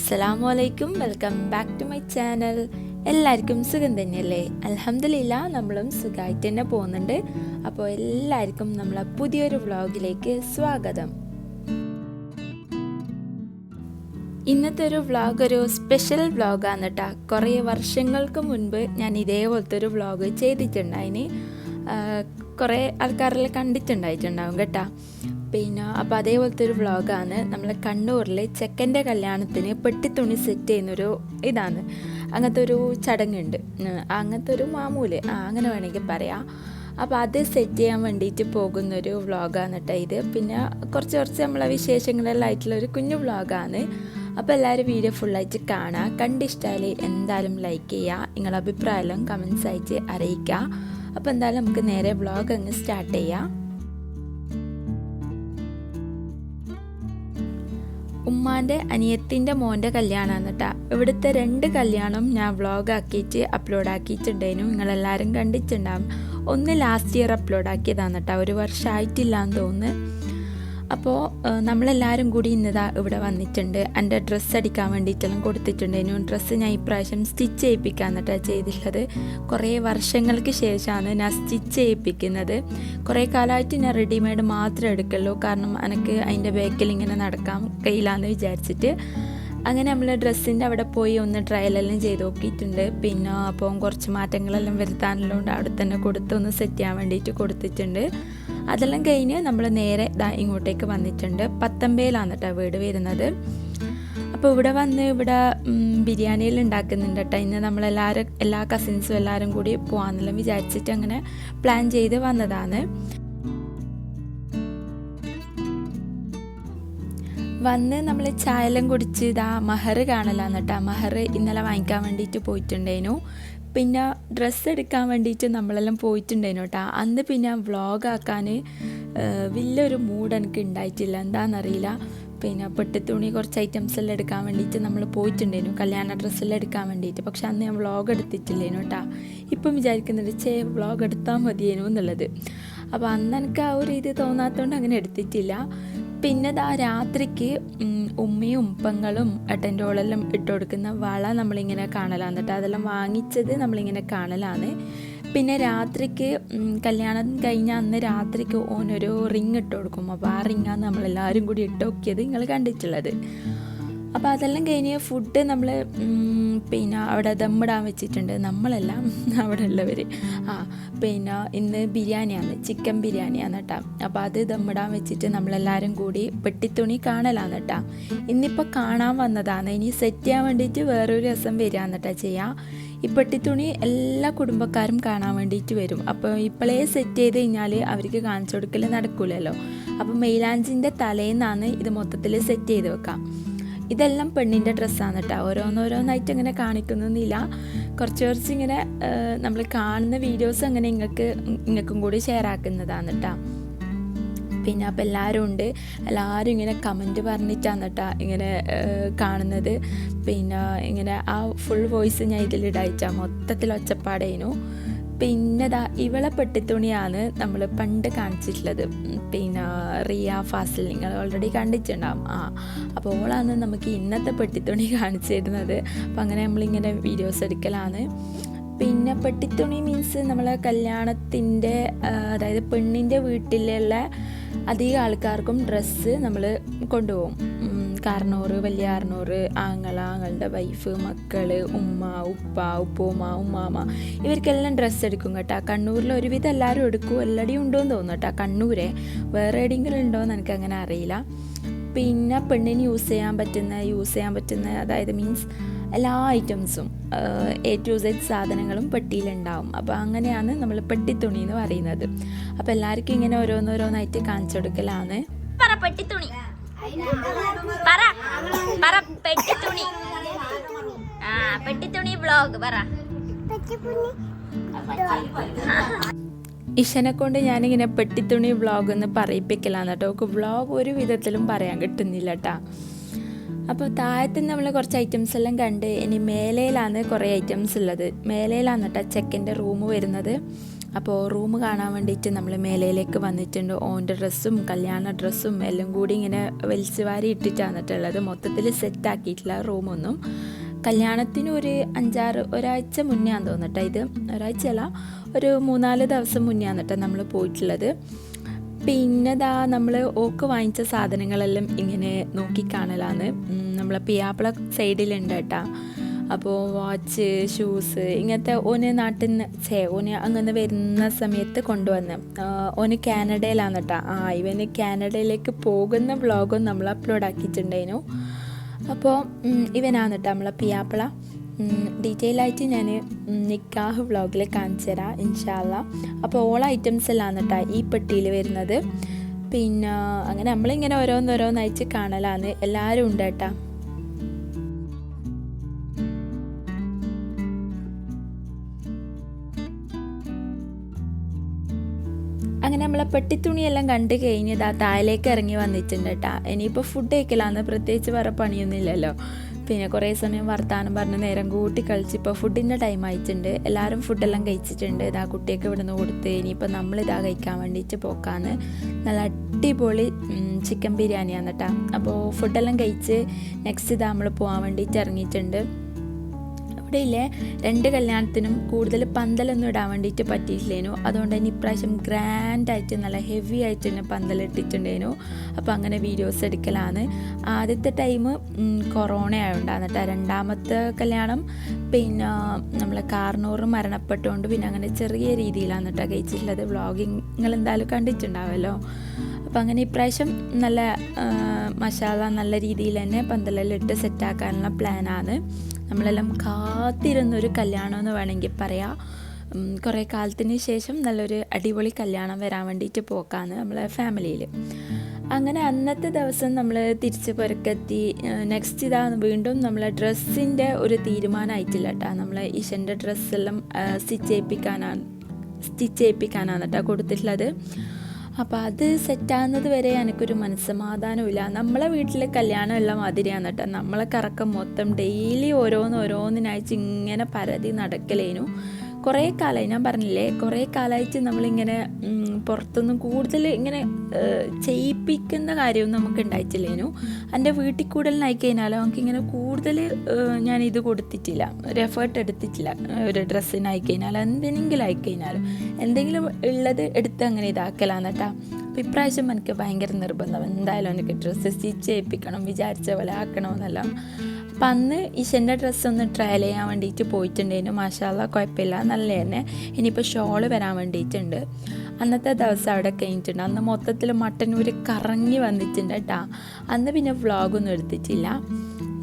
അസ്സലാമു അലൈക്കും, welcome back to my channel. എല്ലാവർക്കും സുഖം തന്നെയല്ലേ? അൽഹംദുലില്ലാ, നമ്മളും സുഖമായിട്ട് തന്നെ പോകുന്നുണ്ട്. അപ്പോൾ എല്ലാവർക്കും നമ്മളെ പുതിയൊരു വ്ളോഗിലേക്ക് സ്വാഗതം. ഇന്നത്തെ ഒരു വ്ളോഗ് ഒരു സ്പെഷ്യൽ വ്ളോഗാണ് കേട്ടോ. കുറേ വർഷങ്ങൾക്ക് മുൻപ് ഞാൻ ഇതേപോലത്തെ ഒരു വ്ളോഗ് ചെയ്തിട്ടുണ്ടായിന്. കുറേ ആൾക്കാരെല്ലാം കണ്ടിട്ടുണ്ടായിട്ടുണ്ടാവും കേട്ടോ. പിന്നെ അപ്പോൾ അതേപോലത്തെ ഒരു വ്ളോഗാണ്. നമ്മൾ കണ്ണൂരിൽ ചെക്കൻ്റെ കല്യാണത്തിന് പെട്ടിത്തുണി സെറ്റ് ചെയ്യുന്നൊരു ഇതാണ്. അങ്ങനത്തെ ഒരു ചടങ്ങുണ്ട്, അങ്ങനത്തെ ഒരു മാമൂല്, അങ്ങനെ വേണമെങ്കിൽ പറയാം. അപ്പോൾ അത് സെറ്റ് ചെയ്യാൻ വേണ്ടിയിട്ട് പോകുന്നൊരു വ്ളോഗാണ് കേട്ടോ ഇത്. പിന്നെ കുറച്ച് നമ്മളെ വിശേഷങ്ങളെല്ലാം ആയിട്ടുള്ളൊരു കുഞ്ഞു വ്ളോഗാണ്. അപ്പോൾ എല്ലാവരും വീഡിയോ ഫുള്ളായിട്ട് കാണുക. കണ്ടിഷ്ടമായാൽ എന്തായാലും ലൈക്ക് ചെയ്യുക, നിങ്ങളുടെ അഭിപ്രായമെല്ലാം കമൻസ് അയച്ച് അറിയിക്കുക. അപ്പോൾ എന്തായാലും നമുക്ക് നേരെ വ്ളോഗ് അങ്ങ് സ്റ്റാർട്ട് ചെയ്യാം. ഉമ്മാൻ്റെ അനിയത്തിൻ്റെ മോൻ്റെ കല്യാണമാണ് കേട്ടോ. ഇവിടുത്തെ 2 കല്യാണം ഞാൻ വ്ളോഗാക്കിയിട്ട് അപ്ലോഡാക്കിയിട്ടുണ്ടായിരുന്നു. നിങ്ങളെല്ലാവരും കണ്ടിട്ടുണ്ടാകും. ഒന്ന് ലാസ്റ്റ് ഇയർ അപ്ലോഡാക്കിയതാണ് കേട്ടോ, 1 വർഷമായിട്ടില്ലാന്ന് തോന്നുന്നു. അപ്പോൾ നമ്മളെല്ലാവരും കൂടി ഇന്നതാ ഇവിടെ വന്നിട്ടുണ്ട്. എൻ്റെ ഡ്രസ്സ് അടിക്കാൻ വേണ്ടിയിട്ടെല്ലാം കൊടുത്തിട്ടുണ്ടായിരുന്നു. ഡ്രസ്സ് ഞാൻ ഇപ്രാവശ്യം സ്റ്റിച്ച് ചെയ്യിപ്പിക്കാൻ എന്നിട്ടാണ് ചെയ്തിട്ടുള്ളത്. കുറേ വർഷങ്ങൾക്ക് ശേഷമാണ് ഞാൻ സ്റ്റിച്ച് ചെയ്യിപ്പിക്കുന്നത്. കുറേ കാലമായിട്ട് ഞാൻ റെഡിമെയ്ഡ് മാത്രമേ എടുക്കുള്ളൂ, കാരണം എനിക്ക് അതിൻ്റെ ബാക്കിൽ ഇങ്ങനെ നടക്കാൻ കഴിയില്ലാന്ന് വിചാരിച്ചിട്ട്. അങ്ങനെ നമ്മൾ ഡ്രസ്സിൻ്റെ അവിടെ പോയി ഒന്ന് ട്രയലെല്ലാം ചെയ്ത് നോക്കിയിട്ടുണ്ട്. പിന്നെ അപ്പം കുറച്ച് മാറ്റങ്ങളെല്ലാം വരുത്താനുള്ളതുകൊണ്ട് അവിടെ തന്നെ കൊടുത്ത് ഒന്ന് സെറ്റ് ചെയ്യാൻ വേണ്ടിയിട്ട് കൊടുത്തിട്ടുണ്ട്. അതെല്ലാം കഴിഞ്ഞ് നമ്മൾ നേരെ ഇങ്ങോട്ടേക്ക് വന്നിട്ടുണ്ട്. പത്തമ്പയിലാണ് കേട്ടോ വീട് വരുന്നത്. അപ്പോൾ ഇവിടെ വന്ന് ഇവിടെ ബിരിയാണിയെല്ലാം ഉണ്ടാക്കുന്നുണ്ട് കേട്ടോ. ഇന്ന് നമ്മളെല്ലാവരും എല്ലാ കസിൻസും എല്ലാവരും കൂടി പോകാമെന്നെല്ലാം വിചാരിച്ചിട്ട് അങ്ങനെ പ്ലാൻ ചെയ്ത് വന്നതാണ്. വന്ന് നമ്മൾ ചായയെല്ലാം കുടിച്ച് മഹർ കാണലാന്ന് കേട്ടോ. മഹർ ഇന്നലെ വാങ്ങിക്കാൻ വേണ്ടിയിട്ട് പോയിട്ടുണ്ടായിരുന്നു. പിന്നെ ഡ്രസ്സ് എടുക്കാൻ വേണ്ടിയിട്ട് നമ്മളെല്ലാം പോയിട്ടുണ്ടായിരുന്നു കേട്ടോ. അന്ന് പിന്നെ വ്ളോഗാക്കാൻ വലിയൊരു മൂഡ് എനിക്ക് ഉണ്ടായിട്ടില്ല, എന്താണെന്നറിയില്ല. പിന്നെ പെട്ടിത്തുണി കുറച്ച് ഐറ്റംസ് എല്ലാം എടുക്കാൻ വേണ്ടിയിട്ട് നമ്മൾ പോയിട്ടുണ്ടായിരുന്നു, കല്യാണ ഡ്രസ്സെല്ലാം എടുക്കാൻ വേണ്ടിയിട്ട്. പക്ഷെ അന്ന് ഞാൻ വ്ളോഗ് എടുത്തിട്ടില്ലേനു കേട്ടോ. ഇപ്പം വിചാരിക്കുന്നുണ്ട് വ്ളോഗ് എടുത്താൽ മതിയേനു എന്നുള്ളത്. അപ്പോൾ അന്ന് എനിക്ക് ആ ഒരു ഇത് തോന്നാത്തതുകൊണ്ട് അങ്ങനെ എടുത്തിട്ടില്ല. പിന്നെ രാത്രിക്ക് ഉമ്മയും പെങ്ങളും ഏട്ടൻ്റെ ഓളെല്ലാം ഇട്ട് കൊടുക്കുന്ന വള നമ്മളിങ്ങനെ കാണലാണ് കേട്ടോ. അതെല്ലാം വാങ്ങിച്ചത് നമ്മളിങ്ങനെ കാണലാണ്. പിന്നെ രാത്രിക്ക് കല്യാണം കഴിഞ്ഞ അന്ന് രാത്രിക്ക് ഓനൊരു റിങ് ഇട്ട് കൊടുക്കും. അപ്പോൾ ആ റിങ്ങാണ് നമ്മളെല്ലാവരും കൂടി ഇട്ട് നോക്കിയത് നിങ്ങൾ കണ്ടിട്ടുള്ളത്. അപ്പോൾ അതെല്ലാം കഴിഞ്ഞ് ഫുഡ് നമ്മൾ പിന്നെ അവിടെ ദമ്മിടാൻ വെച്ചിട്ടുണ്ട്. നമ്മളെല്ലാം അവിടെ ഉള്ളവർ. പിന്നെ ഇന്ന് ബിരിയാണിയാണ്, ചിക്കൻ ബിരിയാണിയാണ് കേട്ടോ. അപ്പോൾ അത് ദമ്മിടാൻ വെച്ചിട്ട് നമ്മളെല്ലാവരും കൂടി പെട്ടിത്തുണി കാണലാണ് കേട്ടോ. ഇന്നിപ്പോൾ കാണാൻ വന്നതാണ്. ഇനി സെറ്റ് ചെയ്യാൻ വേണ്ടിയിട്ട് വേറൊരു രസം വരികയാണ് കേട്ടോ ചെയ്യാം. ഈ പെട്ടിത്തുണി എല്ലാ കുടുംബക്കാരും കാണാൻ വേണ്ടിയിട്ട് വരും. അപ്പോൾ ഇപ്പോഴേ സെറ്റ് ചെയ്ത് കഴിഞ്ഞാൽ അവർക്ക് കാണിച്ചു കൊടുക്കൽ നടക്കില്ലല്ലോ. അപ്പോൾ മെയിലാഞ്ചിൻ്റെ തലേന്നാണ് ഇത് മൊത്തത്തിൽ സെറ്റ് ചെയ്ത് വെക്കാം. ഇതെല്ലാം പെണ്ണിൻ്റെ ഡ്രസ്സാണ് കേട്ടോ. ഓരോന്നോരോന്നായിട്ട് അങ്ങനെ കാണിക്കുന്നൊന്നുമില്ല. കുറച്ച് ഇങ്ങനെ നമ്മൾ കാണുന്ന വീഡിയോസ് അങ്ങനെ നിങ്ങൾക്കും കൂടി ഷെയർ ആക്കുന്നതാണ് കേട്ടോ. പിന്നെ അപ്പോൾ എല്ലാവരും ഉണ്ട്, എല്ലാവരും ഇങ്ങനെ കമൻറ്റ് പറഞ്ഞിട്ടാണ് കേട്ടോ ഇങ്ങനെ കാണുന്നത്. പിന്നെ ഇങ്ങനെ ആ ഫുൾ വോയിസ് ഞാൻ ഇതിലിടായിട്ടാണ്, മൊത്തത്തിൽ ഒച്ചപ്പാടേനു. പിന്നെ ഇവളെ പെട്ടിത്തുണിയാണ് നമ്മൾ പണ്ട് കാണിച്ചിട്ടുള്ളത്. പിന്നെ റിയ ഫാസിൽ നിങ്ങൾ ഓൾറെഡി കണ്ടിട്ടുണ്ടാകും. അപ്പോൾ ഓളാണ് നമുക്ക് ഇന്നത്തെ പെട്ടിത്തുണി കാണിച്ചു തരുന്നത്. അപ്പോൾ അങ്ങനെ നമ്മളിങ്ങനെ വീഡിയോസ് എടുക്കലാണ്. പിന്നെ പെട്ടിത്തുണി മീൻസ് നമ്മളെ കല്യാണത്തിൻ്റെ, അതായത് പെണ്ണിൻ്റെ വീട്ടിലുള്ള അധികം ആൾക്കാർക്കും ഡ്രസ്സ് നമ്മൾ കൊണ്ടുപോകും. കാർന്നൂറ്, വലിയ കാർന്നൂറ്, ആങ്ങളുടെ വൈഫ്, മക്കൾ, ഉമ്മ, ഉപ്പ, ഉപ്പൂമ്മ, ഉമ്മാമ്മ, ഇവർക്കെല്ലാം ഡ്രസ്സ് എടുക്കും കേട്ടോ. കണ്ണൂരിൽ ഒരുവിധം എല്ലാവരും എടുക്കും. എല്ലായിടെയും ഉണ്ടോയെന്ന് തോന്നുന്നു കേട്ടോ. കണ്ണൂരെ വേറെ എവിടെയെങ്കിലും ഉണ്ടോയെന്ന് എനിക്കങ്ങനെ അറിയില്ല. പിന്നെ പെണ്ണിന് യൂസ് ചെയ്യാൻ പറ്റുന്ന അതായത് മീൻസ് എല്ലാ ഐറ്റംസും A to Z സാധനങ്ങളും പെട്ടിയിലുണ്ടാവും. അപ്പോൾ അങ്ങനെയാണ് നമ്മൾ പെട്ടിത്തുണി എന്ന് പറയുന്നത്. അപ്പോൾ എല്ലാവർക്കും ഇങ്ങനെ ഓരോന്നോരോന്നായിട്ട് കാണിച്ചു കൊടുക്കലാണ്. പെട്ടിത്തുണി പെട്ടിത്തുണി വ്ളോഗ് പറ. ഇഷനെ കൊണ്ട് ഞാനിങ്ങനെ പെട്ടിത്തുണി വ്ളോഗ് എന്ന് പറയിപ്പിക്കലാണ് കേട്ടോ. നമുക്ക് വ്ളോഗ് ഒരു വിധത്തിലും പറയാൻ കിട്ടുന്നില്ല കേട്ടോ. അപ്പോൾ താഴത്ത് നമ്മൾ കുറച്ച് ഐറ്റംസ് എല്ലാം കണ്ട് ഇനി മേലയിലാണ് കുറേ ഐറ്റംസ് ഉള്ളത്. മേലയിലാണ് കേട്ടോ ചെക്കൻ്റെ റൂം വരുന്നത്. അപ്പോൾ റൂം കാണാൻ വേണ്ടിയിട്ട് നമ്മൾ മേലയിലേക്ക് വന്നിട്ടുണ്ട്. ഓൻ്റെ ഡ്രസ്സും കല്യാണ ഡ്രസ്സും എല്ലാം കൂടി ഇങ്ങനെ വലിച്ചു വാരി ഇട്ടിട്ടാണ് കേട്ടുള്ളത്. മൊത്തത്തിൽ സെറ്റാക്കിയിട്ടില്ല റൂമൊന്നും. കല്യാണത്തിന് ഒരാഴ്ച മുന്നേ ആണെന്ന് തോന്നിട്ടോ. ഇത് ഒരാഴ്ചയല്ല, ഒരു 3-4 ദിവസം മുന്നേ ആണ് കേട്ടോ നമ്മൾ പോയിട്ടുള്ളത്. പിന്നെ നമ്മൾ ഓക്ക് വാങ്ങിച്ച സാധനങ്ങളെല്ലാം ഇങ്ങനെ നോക്കിക്കാണലാണ്. നമ്മളെ പിയാപ്പിള സൈഡിലുണ്ട് കേട്ടോ. അപ്പോൾ വാച്ച്, ഷൂസ് ഇങ്ങനത്തെ ഓന് നാട്ടിൽ നിന്ന് ഓന് അങ്ങനെ വരുന്ന സമയത്ത് കൊണ്ടുവന്ന്. ഓന് കാനഡയിലാണ് കേട്ടോ. ഇവന് കാനഡയിലേക്ക് പോകുന്ന വ്ളോഗും നമ്മൾ അപ്ലോഡ് ആക്കിയിട്ടുണ്ടായിരുന്നു. അപ്പോൾ ഇവനാണ് കേട്ടോ നമ്മളെ പിയാപ്പിള. ഡീറ്റെയിൽ ആയിട്ട് ഞാൻ നിക്കാഹ് വ്ളോഗിൽ കാണിച്ചു തരാം ഇൻഷാ അള്ളാ. അപ്പോൾ ഓൾ ഐറ്റംസ് എല്ലാം കേട്ടോ ഈ പെട്ടിയിൽ വരുന്നത്. പിന്നെ അങ്ങനെ നമ്മളിങ്ങനെ ഓരോന്നോരോന്നയച്ച് കാണലാണ്. എല്ലാവരും ഉണ്ട് കേട്ടോ. അങ്ങനെ നമ്മളെ പെട്ടിത്തുണിയെല്ലാം കണ്ട് കഴിഞ്ഞത് താഴേക്ക് ഇറങ്ങി വന്നിട്ടുണ്ട് കേട്ടോ. ഇനിയിപ്പോൾ ഫുഡ് കഴിക്കലാന്ന്, പ്രത്യേകിച്ച് വേറെ പണിയൊന്നുമില്ലല്ലോ. പിന്നെ കുറേ സമയം വർത്താനം പറഞ്ഞ് നേരം കൂട്ടി കളിച്ച് ഇപ്പോൾ ഫുഡിൻ്റെ ടൈം ആയിട്ടുണ്ട്. എല്ലാവരും ഫുഡെല്ലാം കഴിച്ചിട്ടുണ്ട്. ഇതാ കുട്ടിയൊക്കെ ഇവിടെ നിന്ന് കൊടുത്ത് ഇനിയിപ്പോൾ നമ്മളിതാ കഴിക്കാൻ വേണ്ടിയിട്ട് പോക്കാന്ന്. നല്ല അടിപൊളി ചിക്കൻ ബിരിയാണിയാണ് കേട്ടോ. അപ്പോൾ ഫുഡെല്ലാം കഴിച്ച് നെക്സ്റ്റ് ഇതാ നമ്മൾ പോകാൻ വേണ്ടിയിട്ട് ഇറങ്ങിയിട്ടുണ്ട്. ഇവിടെയില്ലേ 2 കല്യാണത്തിനും കൂടുതൽ പന്തലൊന്നും ഇടാൻ വേണ്ടിയിട്ട് പറ്റിയിട്ടില്ലേനു. അതുകൊണ്ട് തന്നെ ഇപ്രാവശ്യം ഗ്രാൻഡായിട്ട് നല്ല ഹെവി ആയിട്ട് തന്നെ പന്തലിട്ടിട്ടുണ്ടേനു. അപ്പോൾ അങ്ങനെ വീഡിയോസ് എടുക്കലാണ്. ആദ്യത്തെ ടൈം കൊറോണ ആയതുകൊണ്ടാണ് കേട്ടോ. 2ാമത്തെ കല്യാണം പിന്നെ നമ്മളെ കാർന്നൂറ് മരണപ്പെട്ടുകൊണ്ട് പിന്നെ അങ്ങനെ ചെറിയ രീതിയിലാണ് കേട്ടോ കഴിച്ചിട്ടുള്ളത്. വ്ളോഗിങ് നിങ്ങൾ എന്തായാലും കണ്ടിട്ടുണ്ടാവുമല്ലോ. അപ്പം അങ്ങനെ ഇപ്രാവശ്യം നല്ല മസാല നല്ല രീതിയിൽ തന്നെ പന്തലെല്ലാം ഇട്ട് സെറ്റാക്കാനുള്ള പ്ലാനാണ്. നമ്മളെല്ലാം കാത്തിരുന്നൊരു കല്യാണം എന്ന് വേണമെങ്കിൽ പറയാം. കുറേ കാലത്തിന് ശേഷം നല്ലൊരു അടിപൊളി കല്യാണം വരാൻ വേണ്ടിയിട്ട് പോക്കാണ് നമ്മളെ ഫാമിലിയിൽ. അങ്ങനെ അന്നത്തെ ദിവസം നമ്മൾ തിരിച്ച് പുരക്കെത്തി. നെക്സ്റ്റ് ഇതാണ് വീണ്ടും നമ്മളെ ഡ്രസ്സിൻ്റെ ഒരു തീരുമാനമായിട്ടില്ല കേട്ടോ. നമ്മളെ ഈശൻ്റെ ഡ്രസ്സെല്ലാം സ്റ്റിച്ച് ചെയ്യിപ്പിക്കാനാണ് കേട്ടോ കൊടുത്തിട്ടുള്ളത്. അപ്പോൾ അത് സെറ്റാകുന്നത് വരെ എനിക്കൊരു മനസ്സമാധാനമില്ല. നമ്മളെ വീട്ടിലെ കല്യാണം ഉള്ള മാതിരിയാണ് കേട്ടോ. നമ്മളെ കറക്കം മൊത്തം ഡെയിലി ഓരോന്നിനായിട്ട് ഇങ്ങനെ പരതി നടക്കലേനു. കുറേ കാലമായി, ഞാൻ പറഞ്ഞില്ലേ, കുറേ കാലമായിട്ട് നമ്മളിങ്ങനെ പുറത്തൊന്നും കൂടുതൽ ഇങ്ങനെ ചെയ്യിപ്പിക്കുന്ന കാര്യമൊന്നും നമുക്ക് ഉണ്ടായിട്ടില്ലേനു. എൻ്റെ വീട്ടിൽ കൂടുതലായി കഴിഞ്ഞാലോ നമുക്കിങ്ങനെ കൂടുതൽ ഞാനിത് കൊടുത്തിട്ടില്ല, ഒരു എഫേർട്ട് എടുത്തിട്ടില്ല. ഒരു ഡ്രസ്സിനായി കഴിഞ്ഞാലോ എന്തെങ്കിലും ആയിക്കഴിഞ്ഞാലും എന്തെങ്കിലും ഉള്ളത് എടുത്ത് അങ്ങനെ ഇതാക്കലാന്ന് കേട്ടോ. അപ്പോൾ ഇപ്രാവശ്യം എനിക്ക് ഭയങ്കര നിർബന്ധം, എന്തായാലും എനിക്ക് ഡ്രസ്സ് സ്റ്റിച്ച് ചെയ്യിപ്പിക്കണം, വിചാരിച്ച പോലെ ആക്കണമെന്നല്ല. അപ്പം അന്ന് ഈശൻ്റെ ഡ്രസ്സൊന്ന് ട്രയൽ ചെയ്യാൻ വേണ്ടിയിട്ട് പോയിട്ടുണ്ടായിരുന്നു. മാഷാ അല്ലാ കുഴപ്പമില്ല, നല്ല തന്നെ. ഇനിയിപ്പോൾ ഷോള് വരാൻ വേണ്ടിയിട്ടുണ്ട്. അന്നത്തെ ദിവസം അവിടെ കഴിഞ്ഞിട്ടുണ്ട്. അന്ന് മൊത്തത്തിൽ മട്ടന്നൂർ കറങ്ങി വന്നിട്ടുണ്ട് കേട്ടോ. അന്ന് പിന്നെ വ്ളോഗൊന്നും എടുത്തിട്ടില്ല.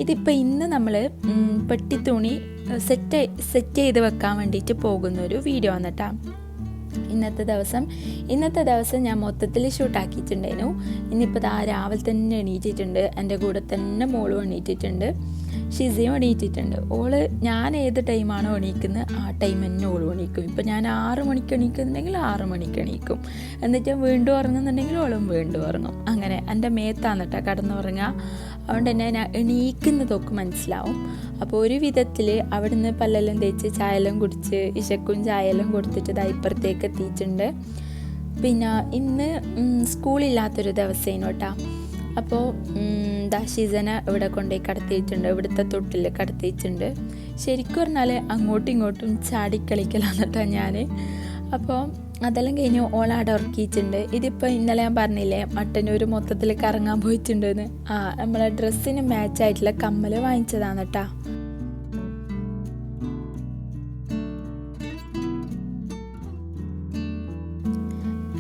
ഇതിപ്പോൾ ഇന്ന് നമ്മൾ പെട്ടിത്തുണി സെറ്റ് ചെയ്ത് വെക്കാൻ വേണ്ടിയിട്ട് പോകുന്നൊരു വീഡിയോ ആണ് കേട്ടോ. ഇന്നത്തെ ദിവസം ഞാൻ മൊത്തത്തിൽ ഷൂട്ടാക്കിയിട്ടുണ്ടായിരുന്നു. ഇന്നിപ്പോൾ രാവിലെ തന്നെ എണീറ്റിട്ടുണ്ട്. എൻ്റെ കൂടെ തന്നെ മോളും എണീറ്റിട്ടുണ്ട്, ഷിസയും എണീറ്റിട്ടുണ്ട്. ഞാൻ ഏത് ടൈമാണോ എണീക്കുന്നത് ആ ടൈം തന്നെ ഓളും എണീക്കും. ഇപ്പം ഞാൻ 6 മണിക്ക് എണീക്കുന്നുണ്ടെങ്കിൽ 6 മണിക്ക് എണീക്കും. എന്നിട്ട് വീണ്ടും ഉറങ്ങുന്നുണ്ടെങ്കിൽ ഓളും വീണ്ടും ഉറങ്ങും. അങ്ങനെ എൻ്റെ മേത്താണ് കേട്ടോ കിടന്നുറങ്ങുക. അതുകൊണ്ട് തന്നെ ഞാൻ എണീക്കുന്നതൊക്കെ മനസ്സിലാവും. അപ്പോൾ ഒരു വിധത്തിൽ അവിടുന്ന് പല്ലെല്ലാം തേച്ച് ചായയെല്ലാം കുടിച്ച് ഇശക്കും ചായയെല്ലാം കൊടുത്തിട്ട് ഇപ്പുറത്തേക്ക് എത്തിയിട്ടുണ്ട്. പിന്നെ ഇന്ന് സ്കൂളില്ലാത്തൊരു ദിവസേനു കേട്ടോ. അപ്പോൾ ഷിസനെ ഇവിടെ കൊണ്ടുപോയി കടത്തിയിട്ടുണ്ട്, ഇവിടുത്തെ തൊട്ടിൽ കടത്തിയിട്ടുണ്ട്. ശരിക്കും പറഞ്ഞാൽ അങ്ങോട്ടും ഇങ്ങോട്ടും ചാടിക്കളിക്കലാണ് കേട്ടോ ഞാൻ. അപ്പോൾ അതെല്ലാം കഴിഞ്ഞ് ഓളാടെ ഉറക്കിയിട്ടുണ്ട്. ഇതിപ്പോൾ ഇന്നലെ ഞാൻ പറഞ്ഞില്ലേ മട്ടന്നൂർ മൊത്തത്തിൽ കറങ്ങാൻ പോയിട്ടുണ്ടെന്ന്. നമ്മളെ ഡ്രസ്സിന് മാച്ചായിട്ടുള്ള കമ്മൽ വാങ്ങിച്ചതാണ് കേട്ടോ.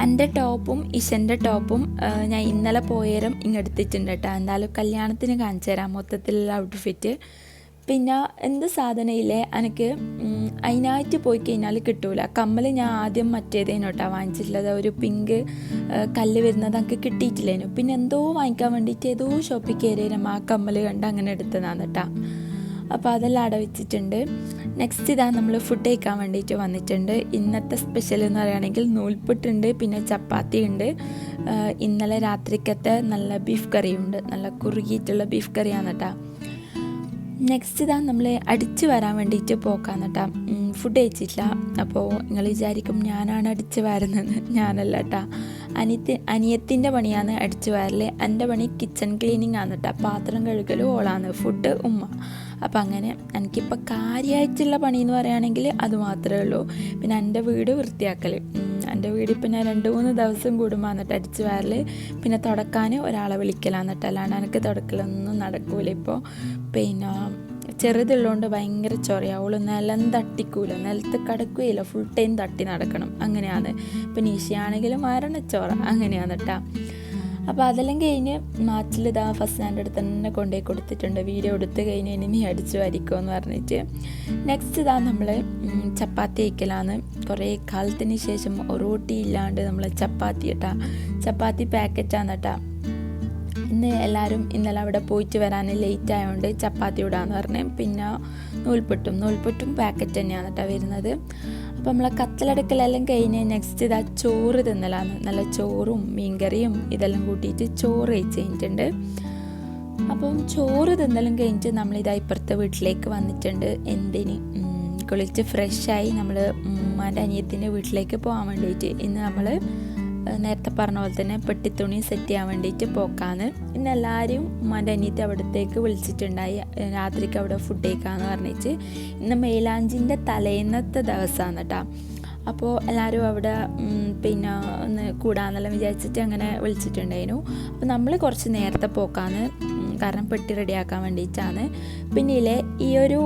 എൻ്റെ ടോപ്പും ഇശൻ്റെ ടോപ്പും ഞാൻ ഇന്നലെ പോയേരം ഇങ്ങെടുത്തിട്ടുണ്ട് കേട്ടോ. എന്തായാലും കല്യാണത്തിന് കാണിച്ചു തരാം മൊത്തത്തിലുള്ള ഔട്ട്ഫിറ്റ്. പിന്നെ എന്ത് സാധനം ഇല്ലേ എനിക്ക് അതിനായിട്ട് പോയി കഴിഞ്ഞാൽ കിട്ടൂല. കമ്മൽ ഞാൻ ആദ്യം മറ്റേതേനു കേട്ടോ വാങ്ങിച്ചിട്ടുള്ളത്, ഒരു പിങ്ക് കല്ല് വരുന്നത് എനിക്ക് കിട്ടിയിട്ടില്ലേനു. പിന്നെ എന്തോ വാങ്ങിക്കാൻ വേണ്ടിയിട്ട് ഏതോ ഷോപ്പിൽ കയറിയാലും ആ കമ്മൽ കണ്ട് അങ്ങനെ എടുത്തതാണ് കേട്ടോ. അപ്പോൾ അതെല്ലാം അവിടെ വെച്ചിട്ടുണ്ട്. നെക്സ്റ്റ് ഇതാ നമ്മൾ ഫുഡ് കഴിക്കാൻ വേണ്ടിയിട്ട് വന്നിട്ടുണ്ട്. ഇന്നത്തെ സ്പെഷ്യൽ എന്ന് പറയുകയാണെങ്കിൽ നൂൽപുട്ടുണ്ട്, പിന്നെ ചപ്പാത്തി ഉണ്ട്. ഇന്നലെ രാത്രിക്കത്തെ നല്ല ബീഫ് കറിയുണ്ട്, നല്ല കുറുകിയിട്ടുള്ള ബീഫ് കറിയാണ് കേട്ടോ. നെക്സ്റ്റ് ഇതാ നമ്മൾ അടിച്ച് വരാൻ വേണ്ടിയിട്ട് പോക്കാന്ന് കേട്ടാ. ഫുഡ് കഴിച്ചിട്ടില്ല. അപ്പോൾ നിങ്ങൾ വിചാരിക്കും ഞാനാണ് അടിച്ച് വരുന്നത്. ഞാനല്ല കേട്ടാ, അനിയത്തിൻ്റെ പണിയാണ് അടിച്ച് വാരൽ. എൻ്റെ പണി കിച്ചൺ ക്ലീനിങ് ആണ് കേട്ടോ. പാത്രം കഴുകൽ ഓളാണ്, ഫുഡ് ഉമ്മ. അപ്പം അങ്ങനെ എനിക്കിപ്പോൾ കാര്യമായിട്ടുള്ള പണി എന്ന് പറയുകയാണെങ്കിൽ അത് മാത്രമേ ഉള്ളൂ. പിന്നെ എൻ്റെ വീട് വൃത്തിയാക്കൽ. എൻ്റെ വീട് ഇപ്പം ഞാൻ 2-3 ദിവസം കൂടുമ്പോൾ എന്നിട്ട് അടിച്ച് വാരൽ. പിന്നെ തുടക്കാൻ ഒരാളെ വിളിക്കലാന്നിട്ട്, അല്ലാണ്ട് എനിക്ക് തുടക്കലൊന്നും നടക്കൂല ഇപ്പോൾ. പിന്നെ ചെറുതുള്ളതുകൊണ്ട് ഭയങ്കര ചൊറയാവുള്ളൂ. നിലം തട്ടിക്കൂല, നിലത്ത് കിടക്കുകയില്ല, ഫുൾ ടൈം തട്ടി നടക്കണം. അങ്ങനെയാണ്. ഇപ്പം നീശയാണെങ്കിലും മരണച്ചോറ അങ്ങനെയാണ് കേട്ടോ. അപ്പോൾ അതെല്ലാം കഴിഞ്ഞ് മാച്ചിൽ ഇതാ ഫസ്റ്റ് സ്റ്റാൻഡ് അടുത്ത് തന്നെ കൊണ്ടുപോയി കൊടുത്തിട്ടുണ്ട്. വീഡിയോ എടുത്ത് കഴിഞ്ഞ് ഇനി നീ അടിച്ചു വരിക്കുമെന്ന് പറഞ്ഞിട്ട്. നെക്സ്റ്റ് ഇതാ നമ്മൾ ചപ്പാത്തി വയ്ക്കലാണ്. കുറേ കാലത്തിന് ശേഷം റോട്ടി ഇല്ലാണ്ട് നമ്മൾ ചപ്പാത്തി കേട്ടാ. ചപ്പാത്തി പാക്കറ്റാണ് കേട്ടാ. എല്ലാവരും ഇന്നലെ അവിടെ പോയിട്ട് വരാൻ ലേറ്റ് ആയതുകൊണ്ട് ചപ്പാത്തി ഇടാന്ന് പറഞ്ഞ്. പിന്നെ നൂൽപുട്ടും പാക്കറ്റ് തന്നെയാണ് കേട്ടോ വരുന്നത്. അപ്പോൾ നമ്മളെ കത്തലെടുക്കലെല്ലാം കഴിഞ്ഞ് നെക്സ്റ്റ് ഇതാ ചോറ് തിന്നലാണ്. നല്ല ചോറും മീൻകറിയും ഇതെല്ലാം കൂട്ടിയിട്ട് ചോറ് കഴിച്ച് കഴിഞ്ഞിട്ടുണ്ട്. അപ്പം ചോറ് തിന്നലും കഴിഞ്ഞിട്ട് നമ്മളിതാ ഇപ്പുറത്തെ വീട്ടിലേക്ക് വന്നിട്ടുണ്ട്. എന്തിന് കുളിച്ച് ഫ്രഷായി നമ്മൾ ഉമ്മാൻ്റെ അനിയത്തിൻ്റെ വീട്ടിലേക്ക് പോകാൻ വേണ്ടിയിട്ട്. ഇന്ന് നമ്മൾ നേരത്തെ പറഞ്ഞ പോലെ തന്നെ പെട്ടിത്തുണി സെറ്റ് ചെയ്യാൻ വേണ്ടിയിട്ട് പോക്കാന്ന്. ഇന്ന് എല്ലാവരും ഉമ്മാൻ്റെ അനിയത്തി അവിടത്തേക്ക് വിളിച്ചിട്ടുണ്ടായി, രാത്രിക്ക് അവിടെ ഫുഡ് കഴിക്കാമെന്ന് പറഞ്ഞിട്ട്. ഇന്ന് മൈലാഞ്ചിൻ്റെ തലേന്നത്തെ ദിവസമാണ് കേട്ടോ. അപ്പോൾ എല്ലാവരും അവിടെ പിന്നെ ഒന്ന് കൂടാന്നെല്ലാം വിചാരിച്ചിട്ട് അങ്ങനെ വിളിച്ചിട്ടുണ്ടായിരുന്നു. അപ്പോൾ നമ്മൾ കുറച്ച് നേരത്തെ പോക്കാന്ന്, കാരണം പെട്ടി റെഡിയാക്കാൻ വേണ്ടിയിട്ടാണ്. പിന്നിലെ ഈ ഒരു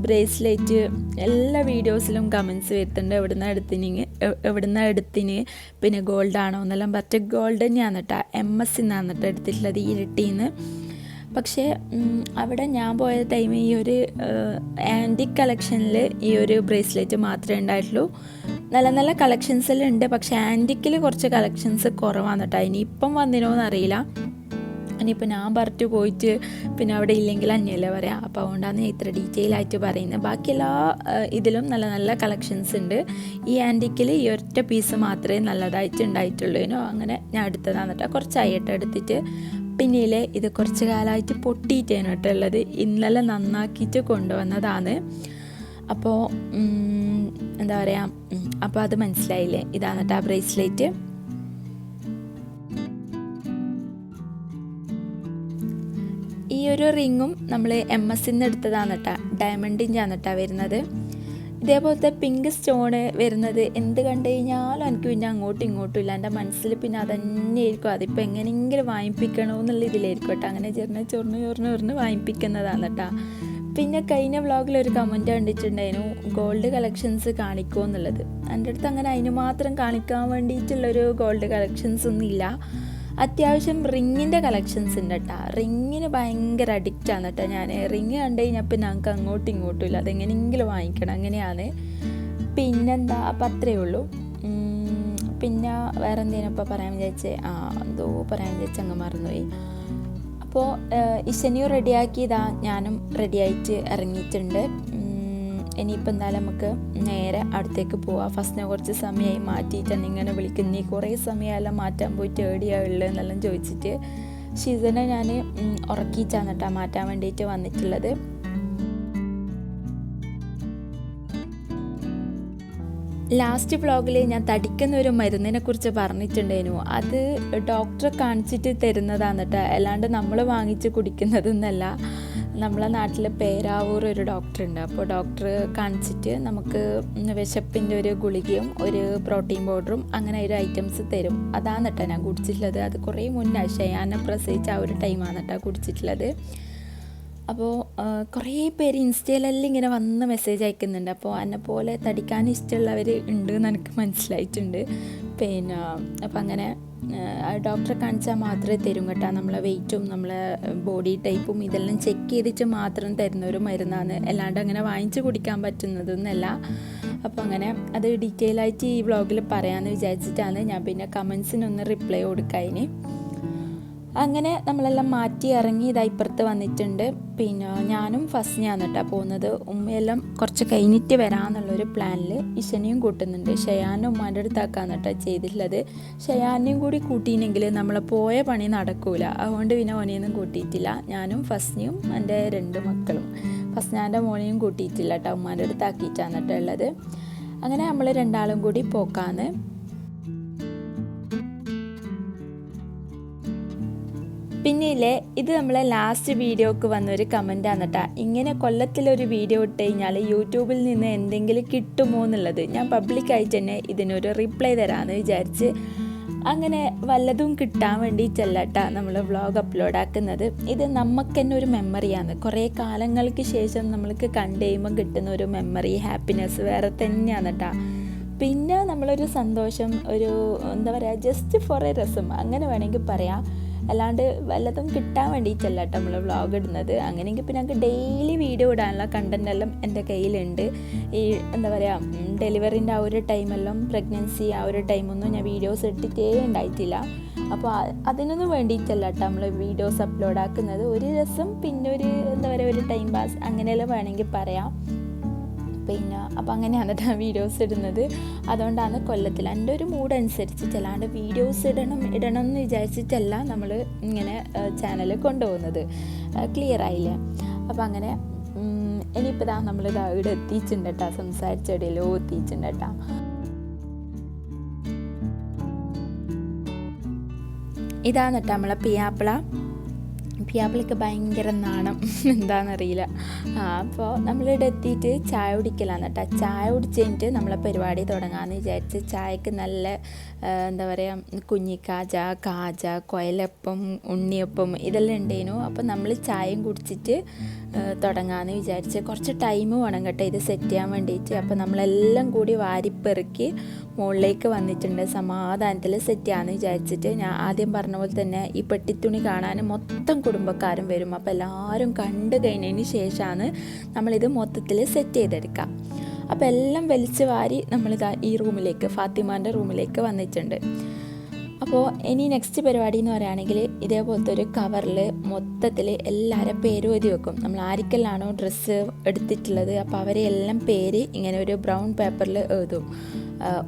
ബ്രേസ്ലെറ്റ് എല്ലാ വീഡിയോസിലും കമൻസ് വരുത്തുന്നുണ്ട്, എവിടുന്ന എടുത്തിന്, പിന്നെ ഗോൾഡാണോ എന്നെല്ലാം പറ്റ ഗോൾഡ് തന്നെയാണ് കേട്ടോ. MS എന്നാണ് കേട്ടോ എടുത്തിട്ടുള്ളത്, ഇരട്ടിന്ന്. പക്ഷേ അവിടെ ഞാൻ പോയ ടൈം ഈ ഒരു ആൻറ്റിക് കളക്ഷനിൽ ഈ ഒരു ബ്രേസ്ലെറ്റ് മാത്രമേ ഉണ്ടായിട്ടുള്ളൂ. നല്ല നല്ല കളക്ഷൻസ് എല്ലാം ഉണ്ട്, പക്ഷേ ആൻറ്റിക്കിൽ കുറച്ച് കളക്ഷൻസ് കുറവാണ് കേട്ടോ. ഇനിയിപ്പം വന്നിനോന്ന് അറിയില്ല. ഇനിയിപ്പോൾ ഞാൻ പറഞ്ഞിട്ട് പോയിട്ട് പിന്നെ അവിടെ ഇല്ലെങ്കിൽ അന്യല്ലേ പറയാം. അപ്പോൾ അതുകൊണ്ടാണ് ഞാൻ ഇത്ര ഡീറ്റെയിൽ ആയിട്ട് പറയുന്നത്. ബാക്കി എല്ലാ ഇതിലും നല്ല നല്ല കളക്ഷൻസ് ഉണ്ട്. ഈ ആൻറ്റിക്കിൽ ഈ ഒറ്റ പീസ് മാത്രമേ നല്ലതായിട്ട് ഉണ്ടായിട്ടുള്ളൂ. അങ്ങനെ ഞാൻ എടുത്തതാണ് കേട്ടോ. കുറച്ചായിട്ട് എടുത്തിട്ട്. പിന്നിലെ ഇത് കുറച്ച് കാലമായിട്ട് പൊട്ടിയിട്ടാണ് കേട്ടോ ഉള്ളത്. ഇന്നലെ നന്നാക്കിയിട്ട് കൊണ്ടുവന്നതാണ്. അപ്പോൾ എന്താ പറയുക, അപ്പോൾ അത് മനസ്സിലായില്ലേ, ഇതാണ് കേട്ടോ ആ ബ്രേസ്ലെറ്റ്. ഈ ഒരു റിങ്ങും നമ്മൾ MS എടുത്തതാണ് കേട്ടോ. ഡയമണ്ടിൻ്റെ ആണ് കേട്ടോ വരുന്നത്. ഇതേപോലത്തെ പിങ്ക് സ്റ്റോണ് വരുന്നത് എന്ത് കണ്ടു കഴിഞ്ഞാലും എനിക്ക് പിന്നെ അങ്ങോട്ടും ഇങ്ങോട്ടും ഇല്ല. എൻ്റെ മനസ്സിൽ പിന്നെ അതന്നെയായിരിക്കും. അതിപ്പോൾ എങ്ങനെയെങ്കിലും വാങ്ങിപ്പിക്കണമെന്നുള്ള ഇതിലായിരിക്കും കേട്ടോ. അങ്ങനെ ചൊറിഞ്ഞ് വാങ്ങിപ്പിക്കുന്നതാണ് കേട്ടോ. പിന്നെ കഴിഞ്ഞ വ്ളോഗിൽ ഒരു കമൻറ്റ് കണ്ടിട്ടുണ്ടായിരുന്നു, ഗോൾഡ് കളക്ഷൻസ് കാണിക്കുമോ എന്നുള്ളത്. എൻ്റെ അടുത്ത് അങ്ങനെ അതിന് മാത്രം കാണിക്കാൻ വേണ്ടിയിട്ടുള്ളൊരു ഗോൾഡ് കളക്ഷൻസ് ഒന്നും ഇല്ല. അത്യാവശ്യം റിങ്ങിൻ്റെ കളക്ഷൻസ് ഉണ്ട് കേട്ടോ. റിങ്ങിന് ഭയങ്കര അഡിക്റ്റാണ് കേട്ടോ ഞാൻ. റിങ് കണ്ടു കഴിഞ്ഞാൽ പിന്നെ ഞങ്ങൾക്ക് അങ്ങോട്ടും ഇങ്ങോട്ടും ഇല്ല, അതെങ്ങനെയെങ്കിലും വാങ്ങിക്കണം, അങ്ങനെയാണ്. പിന്നെന്താ, അപ്പം അത്രയേ ഉള്ളൂ. പിന്നെ വേറെ എന്തിനപ്പോൾ പറയാൻ വിചാരിച്ചേ, എന്തോ പറയാൻ വിചാരിച്ച് അങ്ങ് മറന്നുപോയി. അപ്പോൾ ഇഷനിയും റെഡിയാക്കിയതാ, ഞാനും റെഡിയായിട്ട് ഇറങ്ങിയിട്ടുണ്ട്. ഇനിയിപ്പോൾ എന്തായാലും നമുക്ക് നേരെ അടുത്തേക്ക് പോവാം. ഫസ്റ്റിനെ കുറച്ച് സമയമായി മാറ്റിയിട്ടാണ് ഇങ്ങനെ വിളിക്കുന്നത്. നീ കുറേ സമയമെല്ലാം മാറ്റാൻ പോയിട്ട് ഏടിയാവുള്ളത് എന്നെല്ലാം ചോദിച്ചിട്ട് ഷിസനെ ഞാൻ ഉറക്കിയിട്ടാണ് കേട്ടോ മാറ്റാൻ വേണ്ടിയിട്ട് വന്നിട്ടുള്ളത്. ലാസ്റ്റ് വ്ളോഗിൽ ഞാൻ തടിക്കുന്ന ഒരു മരുന്നിനെ കുറിച്ച് പറഞ്ഞിട്ടുണ്ടായിരുന്നു. അത് ഡോക്ടറെ കാണിച്ചിട്ട് തരുന്നതാണ് കേട്ടോ, അല്ലാണ്ട് നമ്മൾ വാങ്ങിച്ച് കുടിക്കുന്നതെന്നല്ല. നമ്മളെ നാട്ടിൽ പേരാവൂർ ഒരു ഡോക്ടറുണ്ട്. അപ്പോൾ ഡോക്ടർ കാണിച്ചിട്ട് നമുക്ക് വിശപ്പിൻ്റെ ഒരു ഗുളികയും ഒരു പ്രോട്ടീൻ പൗഡറും അങ്ങനെ ഒരു ഐറ്റംസ് തരും. അതാണ് കേട്ടോ ഞാൻ കുടിച്ചിട്ടുള്ളത്. അത് കുറേ മുന്നേ ഷയാനെ പ്രസവിച്ച ആ ഒരു ടൈമാണ് കേട്ടോ കുടിച്ചിട്ടുള്ളത്. അപ്പോൾ കുറേ പേര് ഇൻസ്റ്റയിലെല്ലാം ഇങ്ങനെ വന്ന് മെസ്സേജ് അയക്കുന്നുണ്ട്. അപ്പോൾ എന്നെപ്പോലെ തടിക്കാൻ ഇഷ്ടമുള്ളവർ ഉണ്ട് എന്ന് എനിക്ക് മനസ്സിലായിട്ടുണ്ട്. പിന്നെ അപ്പം അങ്ങനെ ഡോക്ടറെ കാണിച്ചാൽ മാത്രമേ തരും കേട്ടോ. നമ്മളെ വെയിറ്റും നമ്മളെ ബോഡി ടൈപ്പും ഇതെല്ലാം ചെക്ക് ചെയ്തിട്ട് മാത്രം തരുന്ന ഒരു മരുന്നാണ്, അല്ലാണ്ട് അങ്ങനെ വാങ്ങിച്ച് കുടിക്കാൻ പറ്റുന്നതൊന്നുമല്ല. അപ്പോൾ അങ്ങനെ അത് ഡീറ്റെയിൽ ആയിട്ട് ഈ വ്ളോഗിൽ പറയാമെന്ന് വിചാരിച്ചിട്ടാണ് ഞാൻ പിന്നെ കമൻസിനൊന്ന് റിപ്ലൈ കൊടുക്കാതിന്. അങ്ങനെ നമ്മളെല്ലാം മാറ്റി ഇറങ്ങി ഇതാ ഇപ്പുറത്ത് വന്നിട്ടുണ്ട്. പിന്നെ ഞാനും ഫസ്റ്റിനെയാണ് കേട്ടോ പോകുന്നത്. ഉമ്മയെല്ലാം കുറച്ച് കഴിഞ്ഞിട്ട് വരാമെന്നുള്ളൊരു പ്ലാനിൽ ഇഷനെയും കൂട്ടുന്നുണ്ട്. ഷയാനും ഉമ്മാൻ്റെ അടുത്താക്കാന്ന് കേട്ടോ ചെയ്തിട്ടുള്ളത്. ഷയാനെയും കൂടി കൂട്ടിയില്ലെങ്കിൽ നമ്മൾ പോയ പണി നടക്കൂല. അതുകൊണ്ട് പിന്നെ ഓനെയൊന്നും കൂട്ടിയിട്ടില്ല. ഞാനും ഫസ്റ്റിനെയും എൻ്റെ 2 മക്കളും ഫസ്നാൻ്റെ മോനെയും കൂട്ടിയിട്ടില്ല കേട്ടോ, ഉമ്മാൻ്റെ അടുത്ത് ആക്കിയിട്ടാണ് കേട്ടോ ഉള്ളത്. അങ്ങനെ നമ്മൾ രണ്ടാളും കൂടി പോക്കാന്ന്. പിന്നില്ലേ ഇത് നമ്മളെ ലാസ്റ്റ് വീഡിയോക്ക് വന്നൊരു കമൻറ്റാണ് കേട്ടോ. ഇങ്ങനെ കൊല്ലത്തിലൊരു വീഡിയോ ഇട്ട് കഴിഞ്ഞാൽ യൂട്യൂബിൽ നിന്ന് എന്തെങ്കിലും കിട്ടുമോ എന്നുള്ളത്. ഞാൻ പബ്ലിക്കായിട്ട് തന്നെ ഇതിനൊരു റിപ്ലൈ തരാമെന്ന് വിചാരിച്ച് അങ്ങനെ വല്ലതും കിട്ടാൻ വേണ്ടിയിട്ടല്ല കേട്ടോ നമ്മൾ വ്ളോഗ് അപ്ലോഡ് ആക്കുന്നത്. ഇത് നമുക്ക് തന്നെ ഒരു മെമ്മറിയാണ്. കുറേ കാലങ്ങൾക്ക് ശേഷം നമ്മൾക്ക് കണ്ടു കഴിയുമ്പോൾ കിട്ടുന്ന ഒരു മെമ്മറി, ഹാപ്പിനെസ് വേറെ തന്നെയാണ് കേട്ടോ. പിന്നെ നമ്മളൊരു സന്തോഷം, ഒരു എന്താ പറയുക, ജസ്റ്റ് ഫോർ എ രസം അങ്ങനെ വേണമെങ്കിൽ പറയാം. അല്ലാണ്ട് വല്ലതും കിട്ടാൻ വേണ്ടിയിട്ടല്ല കേട്ടോ നമ്മൾ വ്ളോഗ് ഇടുന്നത്. അങ്ങനെയെങ്കിൽ പിന്നെ ഞങ്ങൾക്ക് ഡെയിലി വീഡിയോ ഇടാനുള്ള കണ്ടൻറ്റെല്ലാം എൻ്റെ കയ്യിലുണ്ട്. ഈ എന്താ പറയുക, ഡെലിവറിൻ്റെ ആ ഒരു ടൈമെല്ലാം, പ്രഗ്നൻസി ആ ഒരു ടൈമൊന്നും ഞാൻ വീഡിയോസ് ഇട്ടിട്ടേ ഉണ്ടായിട്ടില്ല. അപ്പോൾ അതിനൊന്നും വേണ്ടിയിട്ടല്ല കേട്ടോ നമ്മൾ വീഡിയോസ് അപ്ലോഡ് ആക്കുന്നത്. ഒരു രസം, പിന്നെ ഒരു എന്താ പറയുക, ഒരു ടൈം പാസ് അങ്ങനെയെല്ലാം വേണമെങ്കിൽ പറയാം. പിന്നെ അപ്പോൾ അങ്ങനെയാണ് കേട്ടോ വീഡിയോസ് ഇടുന്നത്. അതുകൊണ്ടാണ് കൊല്ലത്തിൽ എൻ്റെ ഒരു മൂഡ് അനുസരിച്ചിട്ട്, അല്ലാണ്ട് വീഡിയോസ് ഇടണം എന്ന് വിചാരിച്ചിട്ടല്ല നമ്മൾ ഇങ്ങനെ ചാനൽ കൊണ്ടുപോകുന്നത്. ക്ലിയർ ആയില്ലേ? അപ്പോൾ അങ്ങനെ ഇനിയിപ്പോൾ ഇതാ നമ്മളിതാ ഇവിടെ എത്തിയിട്ടുണ്ട് കേട്ടോ, സംസാരിച്ചിടയിലോ എത്തിയിട്ടുണ്ട് കേട്ടോ. ഇതാണ് കേട്ടോ നമ്മളെ പിയാപ്പിളക്ക് ഭയങ്കര നാണം, എന്താണെന്നറിയില്ല. അപ്പോൾ നമ്മളിവിടെ എത്തിയിട്ട് ചായ കുടിക്കലാണ് കേട്ടോ. ചായ കുടിച്ച് കഴിഞ്ഞിട്ട് നമ്മളെ പരിപാടി തുടങ്ങാമെന്ന് വിചാരിച്ച് ചായക്ക് നല്ല എന്താ പറയുക, കുഞ്ഞിക്കാജ, കാജ, കൊയലപ്പം, ഉണ്ണിയപ്പം ഇതെല്ലാം ഉണ്ടായിരുന്നു. അപ്പോൾ നമ്മൾ ചായയും കുടിച്ചിട്ട് തുടങ്ങാമെന്ന് വിചാരിച്ച്. കുറച്ച് ടൈം വേണം കേട്ടോ ഇത് സെറ്റ് ചെയ്യാൻ വേണ്ടിയിട്ട്. അപ്പോൾ നമ്മളെല്ലാം കൂടി വാരിപ്പെറുക്കി മുകളിലേക്ക് വന്നിട്ടുണ്ട്. സമാധാനത്തിൽ സെറ്റ് ചെയ്യാമെന്ന് വിചാരിച്ചിട്ട്. ഞാൻ ആദ്യം പറഞ്ഞ പോലെ തന്നെ ഈ പെട്ടിത്തുണി കാണാൻ മൊത്തം കുടുംബക്കാരും വരും. അപ്പോൾ എല്ലാവരും കണ്ടു കഴിഞ്ഞതിന് ശേഷമാണ് നമ്മളിത് മൊത്തത്തിൽ സെറ്റ് ചെയ്തെടുക്കുക. അപ്പോൾ എല്ലാം വലിച്ചു വാരി നമ്മളിതാ ഈ റൂമിലേക്ക്, ഫാത്തിമാൻ്റെ റൂമിലേക്ക് വന്നിട്ടുണ്ട്. അപ്പോൾ ഇനി നെക്സ്റ്റ് പരിപാടി എന്ന് പറയുകയാണെങ്കിൽ ഇതേപോലത്തെ ഒരു കവറിൽ മൊത്തത്തിൽ എല്ലാവരുടെ പേരും എഴുതി വെക്കും. നമ്മൾ ആർക്കെല്ലാണോ ഡ്രസ്സ് എടുത്തിട്ടുള്ളത് അപ്പോൾ അവരെ എല്ലാം പേര് ഇങ്ങനെ ഒരു ബ്രൗൺ പേപ്പറിൽ എഴുതും.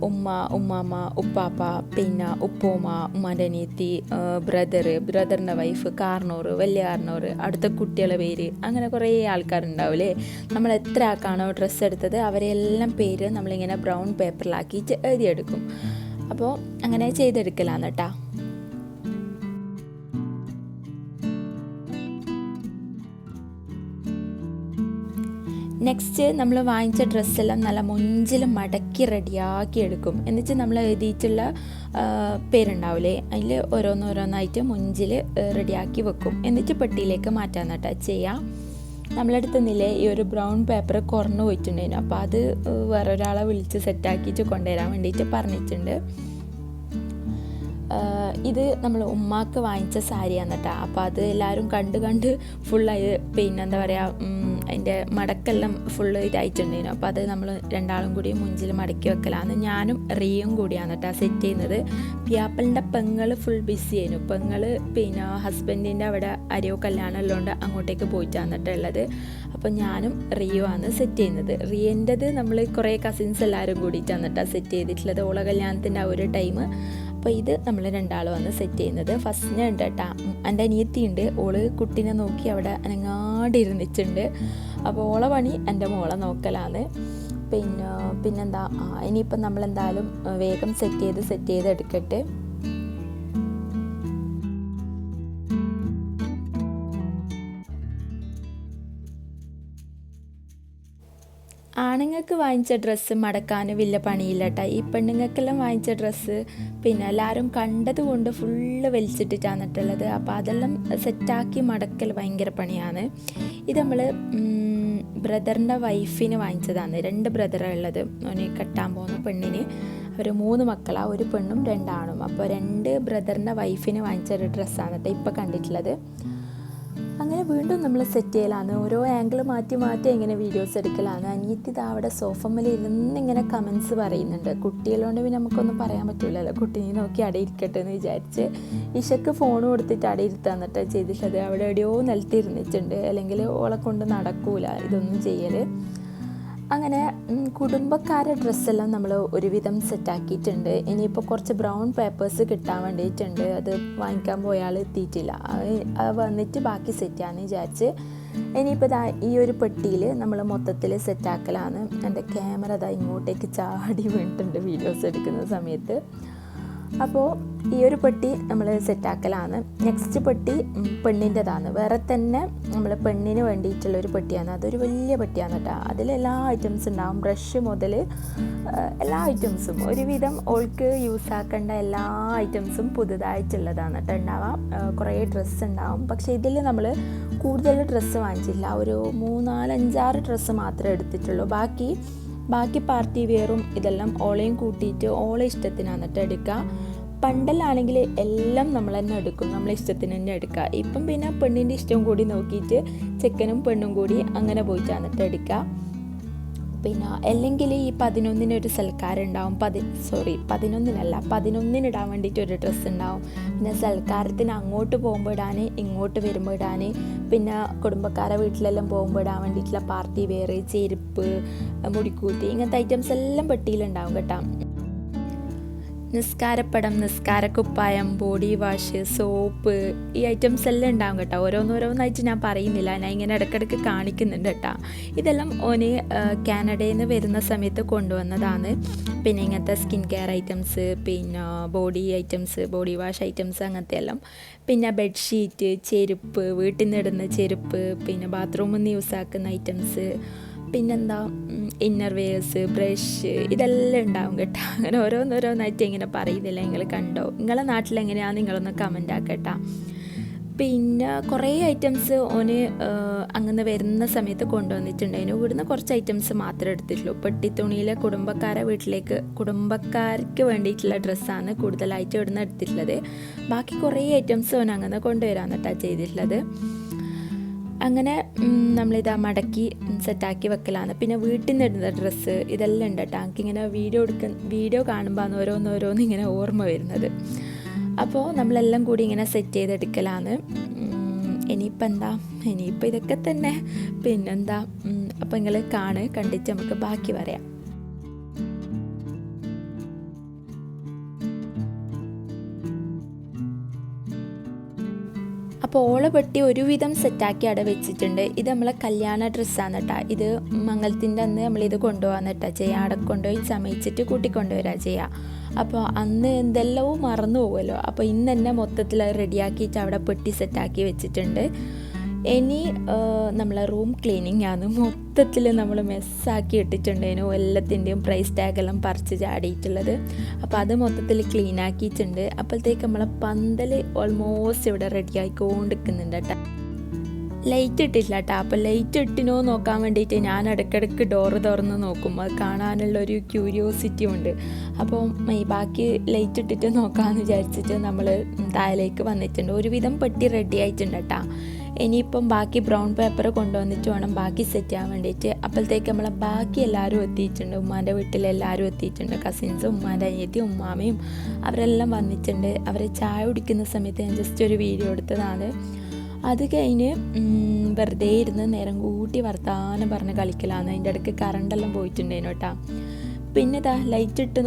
ഉമ്മ, ഉമ്മാമ്മ, ഉപ്പാപ്പ, പിന്നെ ഉപ്പൂമ്മ, ഉമ്മാൻ്റെ അനിയത്തി, ബ്രദറിൻ്റെ വൈഫ്, കാർന്നോറ്, വലിയ കാർന്നോറ്, അടുത്ത കുട്ടികളുടെ പേര്, അങ്ങനെ കുറേ ആൾക്കാരുണ്ടാവില്ലേ. നമ്മൾ എത്ര ആൾക്കാണോ ഡ്രസ്സ് എടുത്തത് അവരെല്ലാം പേര് നമ്മളിങ്ങനെ ബ്രൗൺ പേപ്പറിലാക്കിയിട്ട് എഴുതിയെടുക്കും. അപ്പോൾ അങ്ങനെ ചെയ്തെടുക്കലാണ് കേട്ടോ. നെക്സ്റ്റ് നമ്മൾ വാങ്ങിച്ച ഡ്രസ്സെല്ലാം നല്ല മൊഞ്ചിൽ മടക്കി റെഡിയാക്കി എടുക്കും. എന്നിട്ട് നമ്മൾ എഴുതിയിട്ടുള്ള പേരുണ്ടാവില്ലേ, അതിൽ ഓരോന്നോരോന്നായിട്ട് മൊഞ്ചിൽ റെഡിയാക്കി വെക്കും. എന്നിട്ട് പെട്ടിയിലേക്ക് മാറ്റാൻ കേട്ടോ ചെയ്യാം. നമ്മളെടുത്തുന്നില്ലേ ഈ ഒരു ബ്രൗൺ പേപ്പർ കുറഞ്ഞു പോയിട്ടുണ്ടായിരുന്നു. അപ്പോൾ അത് വേറൊരാളെ വിളിച്ച് സെറ്റാക്കിയിട്ട് കൊണ്ടുവരാൻ വേണ്ടിയിട്ട് പറഞ്ഞിട്ടുണ്ട്. ഇത് നമ്മൾ ഉമ്മാക്ക് വാങ്ങിച്ച സാരിയാണ് കേട്ടോ. അപ്പോൾ അത് എല്ലാവരും കണ്ട് ഫുള്ളായി, പിന്നെ എന്താ പറയുക, അതിൻ്റെ മടക്കെല്ലാം ഫുള്ള് ഇതായിട്ടുണ്ടായിരുന്നു. അപ്പോൾ അത് നമ്മൾ രണ്ടാളും കൂടി മുഞ്ചിൽ മടക്കി വെക്കലാണ്. ഞാനും റിയും കൂടിയാണ് കേട്ടോ സെറ്റ് ചെയ്യുന്നത്. പിയാപ്പലിൻ്റെ പെങ്ങൾ ഫുൾ ബിസി ആയിരുന്നു. പെങ്ങൾ പിന്നെ ഹസ്ബൻഡിൻ്റെ അവിടെ അരിയോ കല്യാണം ഉള്ളതുകൊണ്ട് അങ്ങോട്ടേക്ക് പോയിട്ടാണ് കേട്ടോ ഉള്ളത്. അപ്പോൾ ഞാനും റിയോ ആണ് സെറ്റ് ചെയ്യുന്നത്. റിയൻ്റെത് നമ്മൾ കുറേ കസിൻസ് എല്ലാവരും കൂടിയിട്ടാണ് കേട്ടോ സെറ്റ് ചെയ്തിട്ടുള്ളത്, ഓള കല്യാണത്തിൻ്റെ ആ ഒരു ടൈം. അപ്പോൾ ഇത് നമ്മൾ രണ്ടാളും വന്ന് സെറ്റ് ചെയ്യുന്നത്. ഫസ്റ്റിന് ഉണ്ട് കേട്ടോ, എൻ്റെ അനിയത്തിയുണ്ട്, ഓള് കുട്ടീനെ നോക്കി അവിടെ അനങ്ങാടിരുന്നിട്ടുണ്ട്. അപ്പോൾ ഓളെ പണി എൻ്റെ മോളെ നോക്കലാണ്. പിന്നെന്താ, ഇനിയിപ്പം നമ്മളെന്തായാലും വേഗം സെറ്റ് ചെയ്ത് എടുക്കട്ടെ. ആണുങ്ങൾക്ക് വാങ്ങിച്ച ഡ്രസ്സ് മടക്കാൻ വലിയ പണിയില്ല കേട്ടോ. ഈ പെണ്ണുങ്ങൾക്കെല്ലാം വാങ്ങിച്ച ഡ്രസ്സ് പിന്നെ എല്ലാവരും കണ്ടതുകൊണ്ട് ഫുള്ള് വലിച്ചിട്ടിട്ടാണ് ഇട്ടുള്ളത്. അപ്പോൾ അതെല്ലാം സെറ്റാക്കി മടക്കൽ ഭയങ്കര പണിയാണ്. ഇത് നമ്മൾ ബ്രദറിൻ്റെ വൈഫിന് വാങ്ങിച്ചതാണ്. 2 ബ്രദറാണ് ഉള്ളത്. അവന് കെട്ടാൻ പോകുന്ന പെണ്ണിന് അവർ 3 മക്കളാണ്, ഒരു പെണ്ണും 2 ആണും. അപ്പോൾ 2 ബ്രദറിൻ്റെ വൈഫിന് വാങ്ങിച്ച ഒരു ഡ്രസ്സാണ് കേട്ടോ ഇപ്പോൾ കണ്ടിട്ടുള്ളത്. അങ്ങനെ വീണ്ടും നമ്മൾ സെറ്റ് ചെയ്യലാണ്. ഓരോ ആംഗിൾ മാറ്റി ഇങ്ങനെ വീഡിയോസ് എടുക്കലാണ്. അനിയത്തി ഇത് അവിടെ സോഫമ്മൽ ഇരുന്ന് ഇങ്ങനെ കമൻസ് പറയുന്നുണ്ട്. കുട്ടികളുകൊണ്ട് പിന്നെ നമുക്കൊന്നും പറയാൻ പറ്റില്ലല്ലോ. കുട്ടീനെ നോക്കി അവിടെ ഇരിക്കട്ടെ എന്ന് വിചാരിച്ച് ഇഷക്ക് ഫോൺ കൊടുത്തിട്ട് അവിടെ ഇരുത്താൻ കേട്ടോ ചെയ്തിട്ടുള്ളത്. അവിടെ എവിടെയോ നിലത്തിരുന്നിട്ടുണ്ട്, അല്ലെങ്കിൽ ഓളെ കൊണ്ട് നടക്കൂല ഇതൊന്നും ചെയ്യൽ. അങ്ങനെ കുടുംബക്കാരുടെ ഡ്രസ്സെല്ലാം നമ്മൾ ഒരുവിധം സെറ്റാക്കിയിട്ടുണ്ട്. ഇനിയിപ്പോൾ കുറച്ച് ബ്രൗൺ പേപ്പേഴ്സ് കിട്ടാൻ വേണ്ടിയിട്ടുണ്ട്. അത് വാങ്ങിക്കാൻ പോയാൽ എത്തിയിട്ടില്ല. അത് വന്നിട്ട് ബാക്കി സെറ്റ് ചെയ്യാമെന്ന് വിചാരിച്ച് ഇനിയിപ്പോൾ ഇതാ ഈ ഒരു പെട്ടിയിൽ നമ്മൾ മൊത്തത്തിൽ സെറ്റാക്കലാണ്. എൻ്റെ ക്യാമറ ഇതാ ഇങ്ങോട്ടേക്ക് ചാടി വീണിട്ടുണ്ട് വീഡിയോസ് എടുക്കുന്ന സമയത്ത്. അപ്പോൾ ഈ ഒരു പെട്ടി നമ്മൾ സെറ്റാക്കലാണ്. നെക്സ്റ്റ് പെട്ടി പെണ്ണിൻ്റെതാണ്. വേറെ തന്നെ നമ്മൾ പെണ്ണിന് വേണ്ടിയിട്ടുള്ളൊരു പെട്ടിയാണ്. അതൊരു വലിയ പെട്ടിയാണ് കേട്ടോ. അതിലെല്ലാ ഐറ്റംസ് ഉണ്ടാവും. ബ്രഷ് മുതൽ എല്ലാ ഐറ്റംസും ഒരുവിധം ഓൾക്ക് യൂസ് ആക്കേണ്ട എല്ലാ ഐറ്റംസും പുതുതായിട്ടുള്ളതാണ് കേട്ടോ ഉണ്ടാവാം. കുറേ ഡ്രസ്സ് ഉണ്ടാവും. പക്ഷേ ഇതിൽ നമ്മൾ കൂടുതൽ ഡ്രസ്സ് വാങ്ങിച്ചില്ല. ഒരു 3-4-5-6 ഡ്രസ്സ് മാത്രമേ എടുത്തിട്ടുള്ളൂ. ബാക്കി പാർട്ടി വെയറും ഇതെല്ലാം ഓളയും കൂട്ടിയിട്ട് ഓളെ ഇഷ്ടത്തിനാണ് കേട്ടോ എടുക്കുക. പണ്ടെല്ലാണെങ്കിൽ എല്ലാം നമ്മൾ തന്നെ എടുക്കും, നമ്മളെ ഇഷ്ടത്തിന് തന്നെ എടുക്കുക. ഇപ്പം പിന്നെ പെണ്ണിൻ്റെ ഇഷ്ടം കൂടി നോക്കിയിട്ട് ചെക്കനും പെണ്ണും കൂടി അങ്ങനെ പോയിട്ടാണ് കേട്ടോ എടുക്കുക. പിന്നെ അല്ലെങ്കിൽ ഈ 11-ന് സൽക്കാരുണ്ടാവും. 11-നിടാൻ വേണ്ടിയിട്ട് ഒരു ഡ്രസ്സ് ഉണ്ടാവും. പിന്നെ സൽക്കാരത്തിന് അങ്ങോട്ട് പോകുമ്പോൾ ഇടാൻ, ഇങ്ങോട്ട് വരുമ്പോൾ ഇടാൻ, പിന്നെ കുടുംബക്കാരെ വീട്ടിലെല്ലാം പോകുമ്പോൾ ഇടാൻ വേണ്ടിയിട്ടുള്ള പാർട്ടി വെയർ, ചെരുപ്പ്, മുടിക്കൂട്ടി, ഇങ്ങനത്തെ ഐറ്റംസ് എല്ലാം പെട്ടിയിലുണ്ടാവും കേട്ടോ. നിസ്കാരപ്പടം, നിസ്കാരക്കുപ്പായം, ബോഡി വാഷ്, സോപ്പ്, ഈ ഐറ്റംസ് എല്ലാം ഉണ്ടാവും കേട്ടോ. ഓരോന്നോരോന്നായിട്ട് ഞാൻ പറയുന്നില്ല, ഞാൻ ഇങ്ങനെ ഇടയ്ക്കിടയ്ക്ക് കാണിക്കുന്നുണ്ട് കേട്ടോ. ഇതെല്ലാം ഓന് കാനഡയിൽ നിന്ന് വരുന്ന സമയത്ത് കൊണ്ടുവന്നതാണ്. പിന്നെ ഇങ്ങനത്തെ സ്കിൻ കെയർ ഐറ്റംസ്, പിന്നെ body items, body wash items, അങ്ങനത്തെ എല്ലാം. പിന്നെ ബെഡ്ഷീറ്റ്, ചെരുപ്പ്, വീട്ടിൽ നിന്ന് ഇടുന്ന ചെരുപ്പ്, പിന്നെ ബാത്റൂമിൽ നിന്ന് യൂസ് ആക്കുന്ന ഐറ്റംസ്, പിന്നെന്താ ഇന്നർ വെയേഴ്സ്, ബ്രഷ്, ഇതെല്ലാം ഉണ്ടാവും കേട്ടോ. അങ്ങനെ ഓരോന്നോരോന്നായിട്ട് ഇങ്ങനെ പറയുന്നില്ല. നിങ്ങൾ കണ്ടോ? നിങ്ങളെ നാട്ടിലെങ്ങനെയാണ് നിങ്ങളൊന്ന് കമൻ്റ് ആക്കട്ടോ. പിന്നെ കുറേ ഐറ്റംസ് ഓന് അങ്ങനെ വരുന്ന സമയത്ത് കൊണ്ടുവന്നിട്ടുണ്ടായിരുന്നു. ഇവിടുന്ന് കുറച്ച് ഐറ്റംസ് മാത്രമേ എടുത്തിട്ടുള്ളൂ. പെട്ടിത്തുണിയിലെ കുടുംബക്കാർക്ക് വേണ്ടിയിട്ടുള്ള ഡ്രസ്സാണ് കൂടുതലായിട്ട് ഇവിടുന്ന് എടുത്തിട്ടുള്ളത്. ബാക്കി കുറേ ഐറ്റംസ് ഓൻ അങ്ങനെ കൊണ്ടുവരാൻ കേട്ടോ ചെയ്തിട്ടുള്ളത്. അങ്ങനെ നമ്മളിതാ മടക്കി സെറ്റാക്കി വെക്കലാണ്. പിന്നെ വീട്ടിൽ നിന്ന് ഇടുന്ന ഡ്രസ്സ് ഇതെല്ലാം ഉണ്ട് കേട്ടോ. എനിക്കിങ്ങനെ വീഡിയോ കാണുമ്പോൾ ഓരോന്നോരോന്ന് ഇങ്ങനെ ഓർമ്മ വരുന്നത്. അപ്പോൾ നമ്മളെല്ലാം കൂടി ഇങ്ങനെ സെറ്റ് ചെയ്തെടുക്കലാണ്. ഇനിയിപ്പോൾ ഇതൊക്കെ തന്നെ. പിന്നെന്താ, അപ്പോൾ നിങ്ങൾ കണ്ടിട്ട് നമുക്ക് ബാക്കി പറയാം. അപ്പോൾ ഓളെ പെട്ടി ഒരുവിധം സെറ്റാക്കി അവിടെ വെച്ചിട്ടുണ്ട്. ഇത് നമ്മളെ കല്യാണ ഡ്രസ്സാണ് കേട്ടോ. ഇത് മംഗലത്തിൻ്റെ അന്ന് നമ്മളിത് കൊണ്ടുപോകാൻ കേട്ടോ ചെയ്യുക. അവിടെ കൊണ്ടുപോയി ചമയിച്ചിട്ട് കൂട്ടിക്കൊണ്ടുവരാ ചെയ്യുക. അപ്പോൾ അന്ന് എന്തെല്ലാം മറന്നു പോകുമല്ലോ. അപ്പോൾ ഇന്ന് തന്നെ മൊത്തത്തിൽ റെഡിയാക്കിയിട്ട് അവിടെ പെട്ടി സെറ്റാക്കി വെച്ചിട്ടുണ്ട്. ഇനി നമ്മളെ റൂം ക്ലീനിങ് ആണ്. മൊത്തത്തിൽ നമ്മൾ മെസ്സാക്കി ഇട്ടിട്ടുണ്ടേനു. എല്ലാത്തിൻ്റെയും പ്രൈസ് ടാഗെല്ലാം പറിച്ച് ചാടിയിട്ടുള്ളത്. അപ്പോൾ അത് മൊത്തത്തിൽ ക്ലീൻ ആക്കിയിട്ടുണ്ട്. അപ്പോഴത്തേക്ക് നമ്മളെ പന്തൽ ഓൾമോസ്റ്റ് ഇവിടെ റെഡി ആയിക്കൊണ്ടിരിക്കുന്നുണ്ട് കേട്ടോ. ലൈറ്റ് ഇട്ടില്ല കേട്ടോ. അപ്പോൾ ലൈറ്റ് ഇട്ടിനോ നോക്കാൻ വേണ്ടിയിട്ട് ഞാൻ ഇടയ്ക്കിടയ്ക്ക് ഡോറ് തുറന്ന് നോക്കും. അത് കാണാനുള്ളൊരു ക്യൂരിയോസിറ്റി ഉണ്ട്. അപ്പോൾ ബാക്കി ലൈറ്റ് ഇട്ടിട്ട് നോക്കാമെന്ന് വിചാരിച്ചിട്ട് നമ്മൾ താഴേക്ക് വന്നിട്ടുണ്ട്. ഒരുവിധം പെട്ടി റെഡി ആയിട്ടുണ്ട് കേട്ടോ. ഇനിയിപ്പം ബാക്കി ബ്രൗൺ പേപ്പർ കൊണ്ടുവന്നിട്ട് വേണം ബാക്കി സെറ്റ് ചെയ്യാൻ വേണ്ടിയിട്ട്. അപ്പോഴത്തേക്ക് നമ്മളെ ബാക്കി എല്ലാവരും എത്തിയിട്ടുണ്ട്. ഉമ്മാൻ്റെ വീട്ടിലെല്ലാവരും എത്തിയിട്ടുണ്ട്. കസിൻസും ഉമ്മാൻ്റെ അനിയത്തിയും ഉമ്മാമയും അവരെല്ലാം വന്നിട്ടുണ്ട്. അവർ ചായ കുടിക്കുന്ന സമയത്ത് ഞാൻ ജസ്റ്റ് ഒരു വീഡിയോ എടുത്തതാണ്. അത് കഴിഞ്ഞ് വെറുതെ ഇരുന്ന് നേരം കൂട്ടി വർത്താനം പറഞ്ഞ് കളിക്കലാണ്. അതിൻ്റെ ഇടയ്ക്ക് കറണ്ടെല്ലാം പോയിട്ടുണ്ടേനു കേട്ടോ. പിന്നെ ഇതാ ലൈറ്റ് ഇട്ട്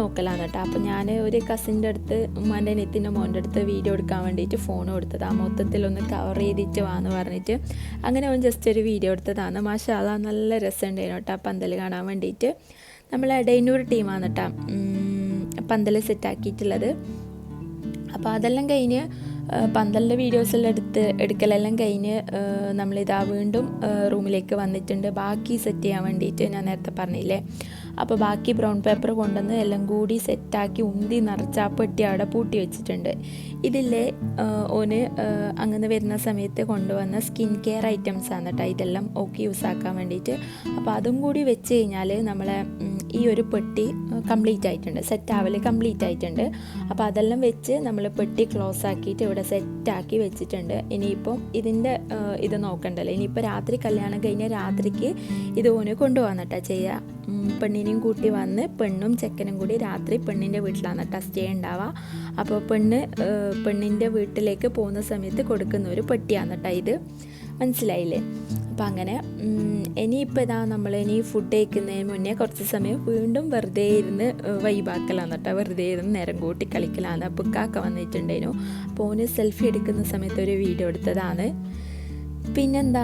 നോക്കലാണ് കേട്ടോ. അപ്പോൾ ഞാൻ ഒരു കസിൻ്റെ അടുത്ത് ഉമ്മാൻ്റെ അനിയത്തിൻ്റെ മോൻ്റെ അടുത്ത് വീഡിയോ എടുക്കാൻ വേണ്ടിയിട്ട് ഫോൺ കൊടുത്തതാണ്. മൊത്തത്തിലൊന്ന് കവർ ചെയ്തിട്ട് വാന്ന് പറഞ്ഞിട്ട് അങ്ങനെ അവൻ ജസ്റ്റ് ഒരു വീഡിയോ എടുത്തതാണ്. മാഷാ അല്ലാ നല്ല രസമുണ്ടായിരുന്നു കേട്ടോ പന്തൽ കാണാൻ വേണ്ടിയിട്ട്. നമ്മൾ ഡൈനൂർ ടീമാണ് കേട്ടോ പന്തൽ സെറ്റാക്കിയിട്ടുള്ളത്. അപ്പോൾ അതെല്ലാം കഴിഞ്ഞ് പന്തലിൻ്റെ വീഡിയോസെല്ലാം എടുക്കലെല്ലാം കഴിഞ്ഞ് നമ്മളിതാ വീണ്ടും റൂമിലേക്ക് വന്നിട്ടുണ്ട് ബാക്കി സെറ്റ് ചെയ്യാൻ വേണ്ടിയിട്ട്. ഞാൻ നേരത്തെ പറഞ്ഞില്ലേ. അപ്പോൾ ബാക്കി ബ്രൗൺ പേപ്പർ കൊണ്ടുവന്ന് എല്ലാം കൂടി സെറ്റാക്കി ഉന്തി നിറച്ച് ആ പെട്ടി അവിടെ പൂട്ടി വെച്ചിട്ടുണ്ട്. ഇതില്ലേ ഓന് അങ്ങനെ വരുന്ന സമയത്ത് കൊണ്ടുവന്ന സ്കിൻ കെയർ ഐറ്റംസാണ് കേട്ടോ. ഇതെല്ലാം ഓക്കെ യൂസ് ആക്കാൻ വേണ്ടിയിട്ട്. അപ്പോൾ അതും കൂടി വെച്ച് കഴിഞ്ഞാൽ നമ്മളെ ഈ ഒരു പെട്ടി കംപ്ലീറ്റ് ആയിട്ടുണ്ട്, സെറ്റ് ആവൽ കംപ്ലീറ്റ് ആയിട്ടുണ്ട്. അപ്പോൾ അതെല്ലാം വെച്ച് നമ്മൾ പെട്ടി ക്ലോസ് ആക്കിയിട്ട് ഇവിടെ സെറ്റാക്കി വെച്ചിട്ടുണ്ട്. ഇനിയിപ്പം ഇതിൻ്റെ ഇത് നോക്കണ്ടല്ലോ. ഇനിയിപ്പോൾ രാത്രി കല്യാണം കഴിഞ്ഞ രാത്രിക്ക് ഇത് ഓന് കൊണ്ടുപോകാൻ കേട്ടോ ചെയ്യുക. പെണ്ണിനെയും കൂട്ടി വന്ന് പെണ്ണും ചെക്കനും കൂടി രാത്രി പെണ്ണിൻ്റെ വീട്ടിലാണ് കേട്ടോ സ്റ്റേ ഉണ്ടാവുക. അപ്പോൾ പെണ്ണിൻ്റെ വീട്ടിലേക്ക് പോകുന്ന സമയത്ത് കൊടുക്കുന്ന ഒരു പെട്ടിയാണ് കേട്ടോ ഇത്. മനസ്സിലായില്ലേ? അപ്പോൾ അങ്ങനെ ഇനിയിപ്പോൾ ഇതാ ഇനി ഫുഡ് കഴിക്കുന്നതിന് മുന്നേ കുറച്ച് സമയം വീണ്ടും വെറുതെ ഇരുന്ന് വൈബാക്കലാണ് കേട്ടോ. വെറുതെ ഇരുന്ന് നേരം കൂട്ടി കളിക്കലാണ്. അപ്പോൾ കാക്ക വന്നിട്ടുണ്ടായിരുന്നു. അപ്പോൾ ഓന് സെൽഫി എടുക്കുന്ന സമയത്ത് ഒരു വീഡിയോ എടുത്തതാണ്. പിന്നെന്താ,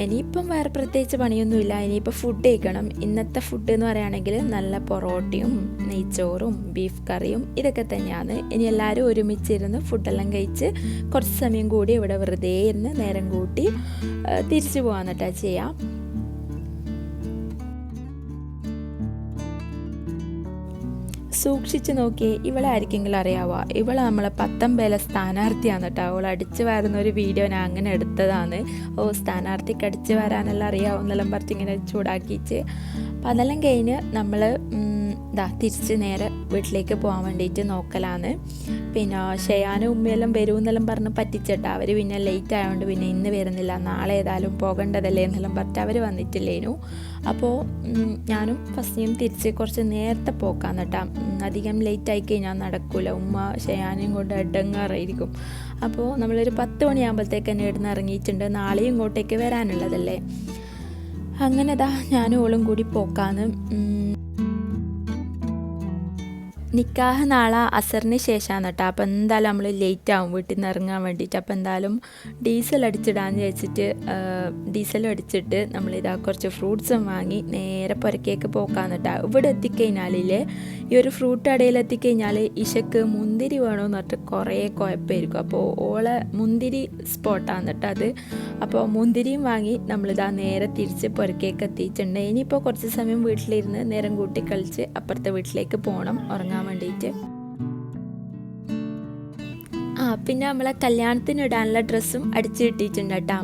ഇനിയിപ്പം വേറെ പ്രത്യേകിച്ച് പണിയൊന്നുമില്ല. ഇനിയിപ്പോൾ ഫുഡ് കഴിക്കണം. ഇന്നത്തെ ഫുഡ് എന്ന് പറയുകയാണെങ്കിൽ നല്ല പൊറോട്ടയും നെയ്ച്ചോറും ബീഫ് കറിയും ഇതൊക്കെ തന്നെയാണ്. ഇനി എല്ലാവരും ഒരുമിച്ചിരുന്ന് ഫുഡെല്ലാം കഴിച്ച് കുറച്ച് സമയം കൂടി ഇവിടെ വെറുതെ ഇരുന്ന് നേരം കൂട്ടി തിരിച്ചു പോകാന്നിട്ടാ ചെയ്യാം. സൂക്ഷിച്ച് നോക്കിയേ, ഇവളായിരിക്കെങ്കിലും അറിയാവോ, ഇവളെ നമ്മളെ പത്തമ്പേലെ സ്ഥാനാർത്ഥിയാണ് കേട്ടോ. അവൾ അടിച്ചു വരുന്ന ഒരു വീഡിയോ ഞാൻ അങ്ങനെ എടുത്തതാണ്. സ്ഥാനാർത്ഥിക്ക് അടിച്ചു വരാനെല്ലാം അറിയാവുന്നെല്ലാം പറഞ്ഞ് ഇങ്ങനെ ചൂടാക്കിച്ച്. അപ്പം അതെല്ലാം കഴിഞ്ഞ് നമ്മൾ തിരിച്ച് നേരെ വീട്ടിലേക്ക് പോകാൻ വേണ്ടിയിട്ട് നോക്കലാണ്. പിന്നെ ഷെയാനും ഉമ്മയെല്ലാം വരുമെന്നെല്ലാം പറഞ്ഞ് പറ്റിച്ചിട്ടാ. അവർ പിന്നെ ലേറ്റ് ആയതുകൊണ്ട് പിന്നെ ഇന്ന് വരുന്നില്ല, നാളെ ഏതായാലും പോകേണ്ടതല്ലേ എന്നെല്ലാം പറഞ്ഞിട്ട് അവർ വന്നിട്ടില്ലേനു. അപ്പോൾ ഞാനും ഫസ്റ്റിനും തിരിച്ച് കുറച്ച് നേരത്തെ പോക്കാന്ന് കേട്ടോ. അധികം ലേറ്റ് ആയി കഴിഞ്ഞാൽ നടക്കൂല, ഉമ്മ ഷെയാനും കൊണ്ട് അടങ്ങാറായിരിക്കും. അപ്പോൾ നമ്മളൊരു 10 മണിയാകുമ്പോഴത്തേക്ക് തന്നെ ഇവിടുന്ന് ഇറങ്ങിയിട്ടുണ്ട്. നാളെയും ഇങ്ങോട്ടേക്ക് വരാനുള്ളതല്ലേ. അങ്ങനെ ഞാനും ഓളും കൂടി പോക്കാന്ന്. നിക്കാഹ് നാളെ അസറിന് ശേഷമാണ് കേട്ടോ. അപ്പോൾ എന്തായാലും നമ്മൾ ലേറ്റ് ആവും വീട്ടിൽ നിന്ന് ഇറങ്ങാൻ വേണ്ടിയിട്ട്. അപ്പോൾ എന്തായാലും ഡീസൽ അടിച്ചിടാന്ന് വെച്ചിട്ട് ഡീസൽ അടിച്ചിട്ട് നമ്മളിതാ കുറച്ച് ഫ്രൂട്ട്സും വാങ്ങി നേരെ പുരക്കേക്ക് പോക്കാന്ന് കേട്ടോ. ഇവിടെ എത്തിക്കഴിഞ്ഞാലില്ലേ, ഈ ഒരു ഫ്രൂട്ട് കടയിൽ എത്തിക്കഴിഞ്ഞാൽ ഇഷക്ക് മുന്തിരി വേണമെന്ന് പറഞ്ഞിട്ട് കുറേ കുഴപ്പമായിരിക്കും. അപ്പോൾ ഓളെ മുന്തിരി സ്പോട്ടാണ് കേട്ടോ അത്. അപ്പോൾ മുന്തിരിയും വാങ്ങി നമ്മളിതാ നേരെ തിരിച്ച് പുരക്കേക്ക് എത്തിയിട്ടുണ്ട്. ഇനിയിപ്പോൾ കുറച്ച് സമയം വീട്ടിലിരുന്ന് നേരം കൂട്ടി കളിച്ച് അപ്പുറത്തെ വീട്ടിലേക്ക് പോകണം ഉറങ്ങാൻ വേണ്ടിയിട്ട്. പിന്നെ നമ്മളെ കല്യാണത്തിന് ഇടാനുള്ള ഡ്രസ്സും അടിച്ചു കിട്ടിയിട്ടുണ്ട് കേട്ടോ.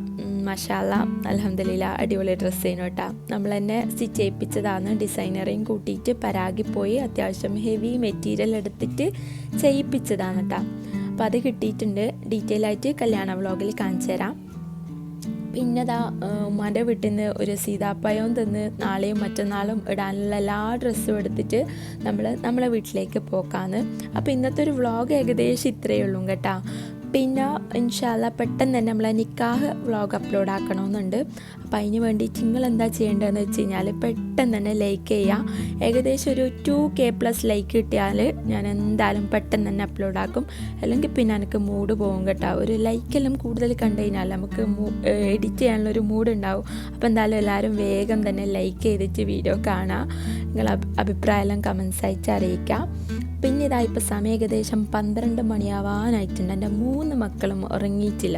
മാഷാല്ലാ അൽഹംദുലില്ലാ അടിപൊളി ഡ്രസ്സ് ചെയ്യുന്നു കേട്ടോ. നമ്മൾ തന്നെ സ്റ്റിച്ച് ചെയ്യിപ്പിച്ചതാണ്. ഡിസൈനറേയും കൂട്ടിയിട്ട് പരാഗിപ്പോയി അത്യാവശ്യം ഹെവി മെറ്റീരിയൽ എടുത്തിട്ട് ചെയ്യിപ്പിച്ചതാണ് കേട്ടോ. അപ്പോൾ അത് കിട്ടിയിട്ടുണ്ട്. ഡീറ്റെയിൽ ആയിട്ട് കല്യാണ വ്ളോഗിൽ കാണിച്ചു തരാം. പിന്നെ ഉമ്മാൻ്റെ വീട്ടിൽ നിന്ന് ഒരു സീതാപ്പഴവും തന്ന് നാളെയും മറ്റന്നാളും ഇടാനുള്ള എല്ലാ ഡ്രസ്സും എടുത്തിട്ട് നമ്മളെ വീട്ടിലേക്ക് പോക്കാന്ന്. അപ്പോൾ ഇന്നത്തെ ഒരു വ്ളോഗ് ഏകദേശം ഇത്രയേ ഉള്ളൂ കേട്ടോ. പിന്നെ ഇൻഷാല്ലാ പെട്ടെന്ന് തന്നെ നമ്മളെ നിക്കാഹ് വ്ളോഗ് അപ്ലോഡ് ആക്കണമെന്നുണ്ട്. അപ്പോൾ അതിന് വേണ്ടിയിട്ട് നിങ്ങൾ എന്താ ചെയ്യേണ്ടതെന്ന് വെച്ച് കഴിഞ്ഞാൽ പെട്ടെന്ന് തന്നെ ലൈക്ക് ചെയ്യുക. ഏകദേശം ഒരു 2K+ ലൈക്ക് കിട്ടിയാൽ ഞാൻ എന്തായാലും പെട്ടെന്ന് തന്നെ അപ്ലോഡ് ആക്കും. അല്ലെങ്കിൽ പിന്നെ എനിക്ക് മൂഡ് പോകും കേട്ടോ. ഒരു ലൈക്കെല്ലാം കൂടുതൽ കണ്ടു കഴിഞ്ഞാൽ നമുക്ക് എഡിറ്റ് ചെയ്യാനുള്ളൊരു മൂഡ് ഉണ്ടാവും. അപ്പോൾ എന്തായാലും എല്ലാവരും വേഗം തന്നെ ലൈക്ക് ചെയ്തിട്ട് വീഡിയോ കാണുക. നിങ്ങൾ അഭിപ്രായമെല്ലാം കമൻസ് അയച്ച് അറിയിക്കാം. പിന്നെ ഇപ്പോൾ സമയം ഏകദേശം 12 മണിയാവാനായിട്ടുണ്ട്. എൻ്റെ 3 മക്കളും ഉറങ്ങിയിട്ടില്ല.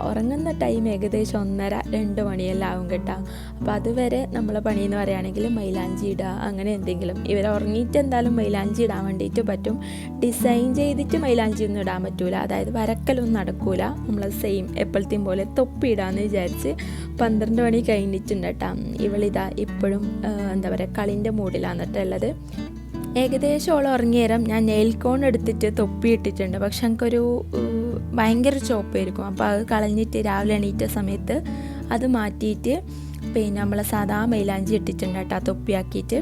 ഉറങ്ങുന്ന ടൈം ഏകദേശം 1:30-2 മണിയെല്ലാം ആവും കേട്ടോ. അപ്പോൾ അതുവരെ നമ്മളെ പണിയെന്ന് പറയുകയാണെങ്കിൽ മൈലാഞ്ചി ഇടുക, അങ്ങനെ എന്തെങ്കിലും. ഇവരെ ഉറങ്ങിയിട്ട് എന്തായാലും മൈലാഞ്ചി ഇടാൻ വേണ്ടിയിട്ട് പറ്റും. ഡിസൈൻ ചെയ്തിട്ട് മൈലാഞ്ചി ഒന്നും ഇടാൻ പറ്റൂല, അതായത് വരക്കലൊന്നും നടക്കൂല. നമ്മൾ സെയിം എപ്പോഴത്തെയും പോലെ തൊപ്പി ഇടാമെന്ന് വിചാരിച്ച് 12 മണി കഴിഞ്ഞിട്ടുണ്ട് കേട്ടോ. ഇവളിതാ ഇപ്പോഴും എന്താ പറയുക കളിൻ്റെ മൂഡിലാണ് കേട്ടോ ഉള്ളത്. ഏകദേശം ഓളം ഉറങ്ങിയ നേരം ഞാൻ നെയിൽ കോൺ എടുത്തിട്ട് തൊപ്പി ഇട്ടിട്ടുണ്ട്. പക്ഷെ എനിക്കൊരു ഭയങ്കര ചോപ്പായിരിക്കും. അപ്പോൾ അത് കളഞ്ഞിട്ട് രാവിലെ എണീറ്റ സമയത്ത് അത് മാറ്റിയിട്ട് പിന്നെ നമ്മളെ സാധാ മൈലാഞ്ചി ഇട്ടിട്ടുണ്ട് കേട്ടോ തൊപ്പിയാക്കിയിട്ട്.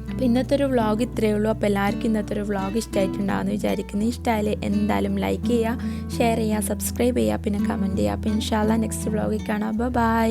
അപ്പോൾ ഇന്നത്തെ ഒരു വ്ളോഗ് ഇത്രയേ ഉള്ളൂ. അപ്പോൾ എല്ലാവർക്കും ഇന്നത്തെ ഒരു വ്ളോഗ് ഇഷ്ടമായിട്ടുണ്ടാകുമെന്ന് വിചാരിക്കുന്നു. ഇഷ്ടമായാൽ എന്തായാലും ലൈക്ക് ചെയ്യുക, ഷെയർ ചെയ്യുക, സബ്സ്ക്രൈബ് ചെയ്യുക, പിന്നെ കമൻറ്റ് ചെയ്യുക. അപ്പോൾ ഇൻഷാല്ലാ നെക്സ്റ്റ് വ്ളോഗിൽ കാണാം. ബൈ.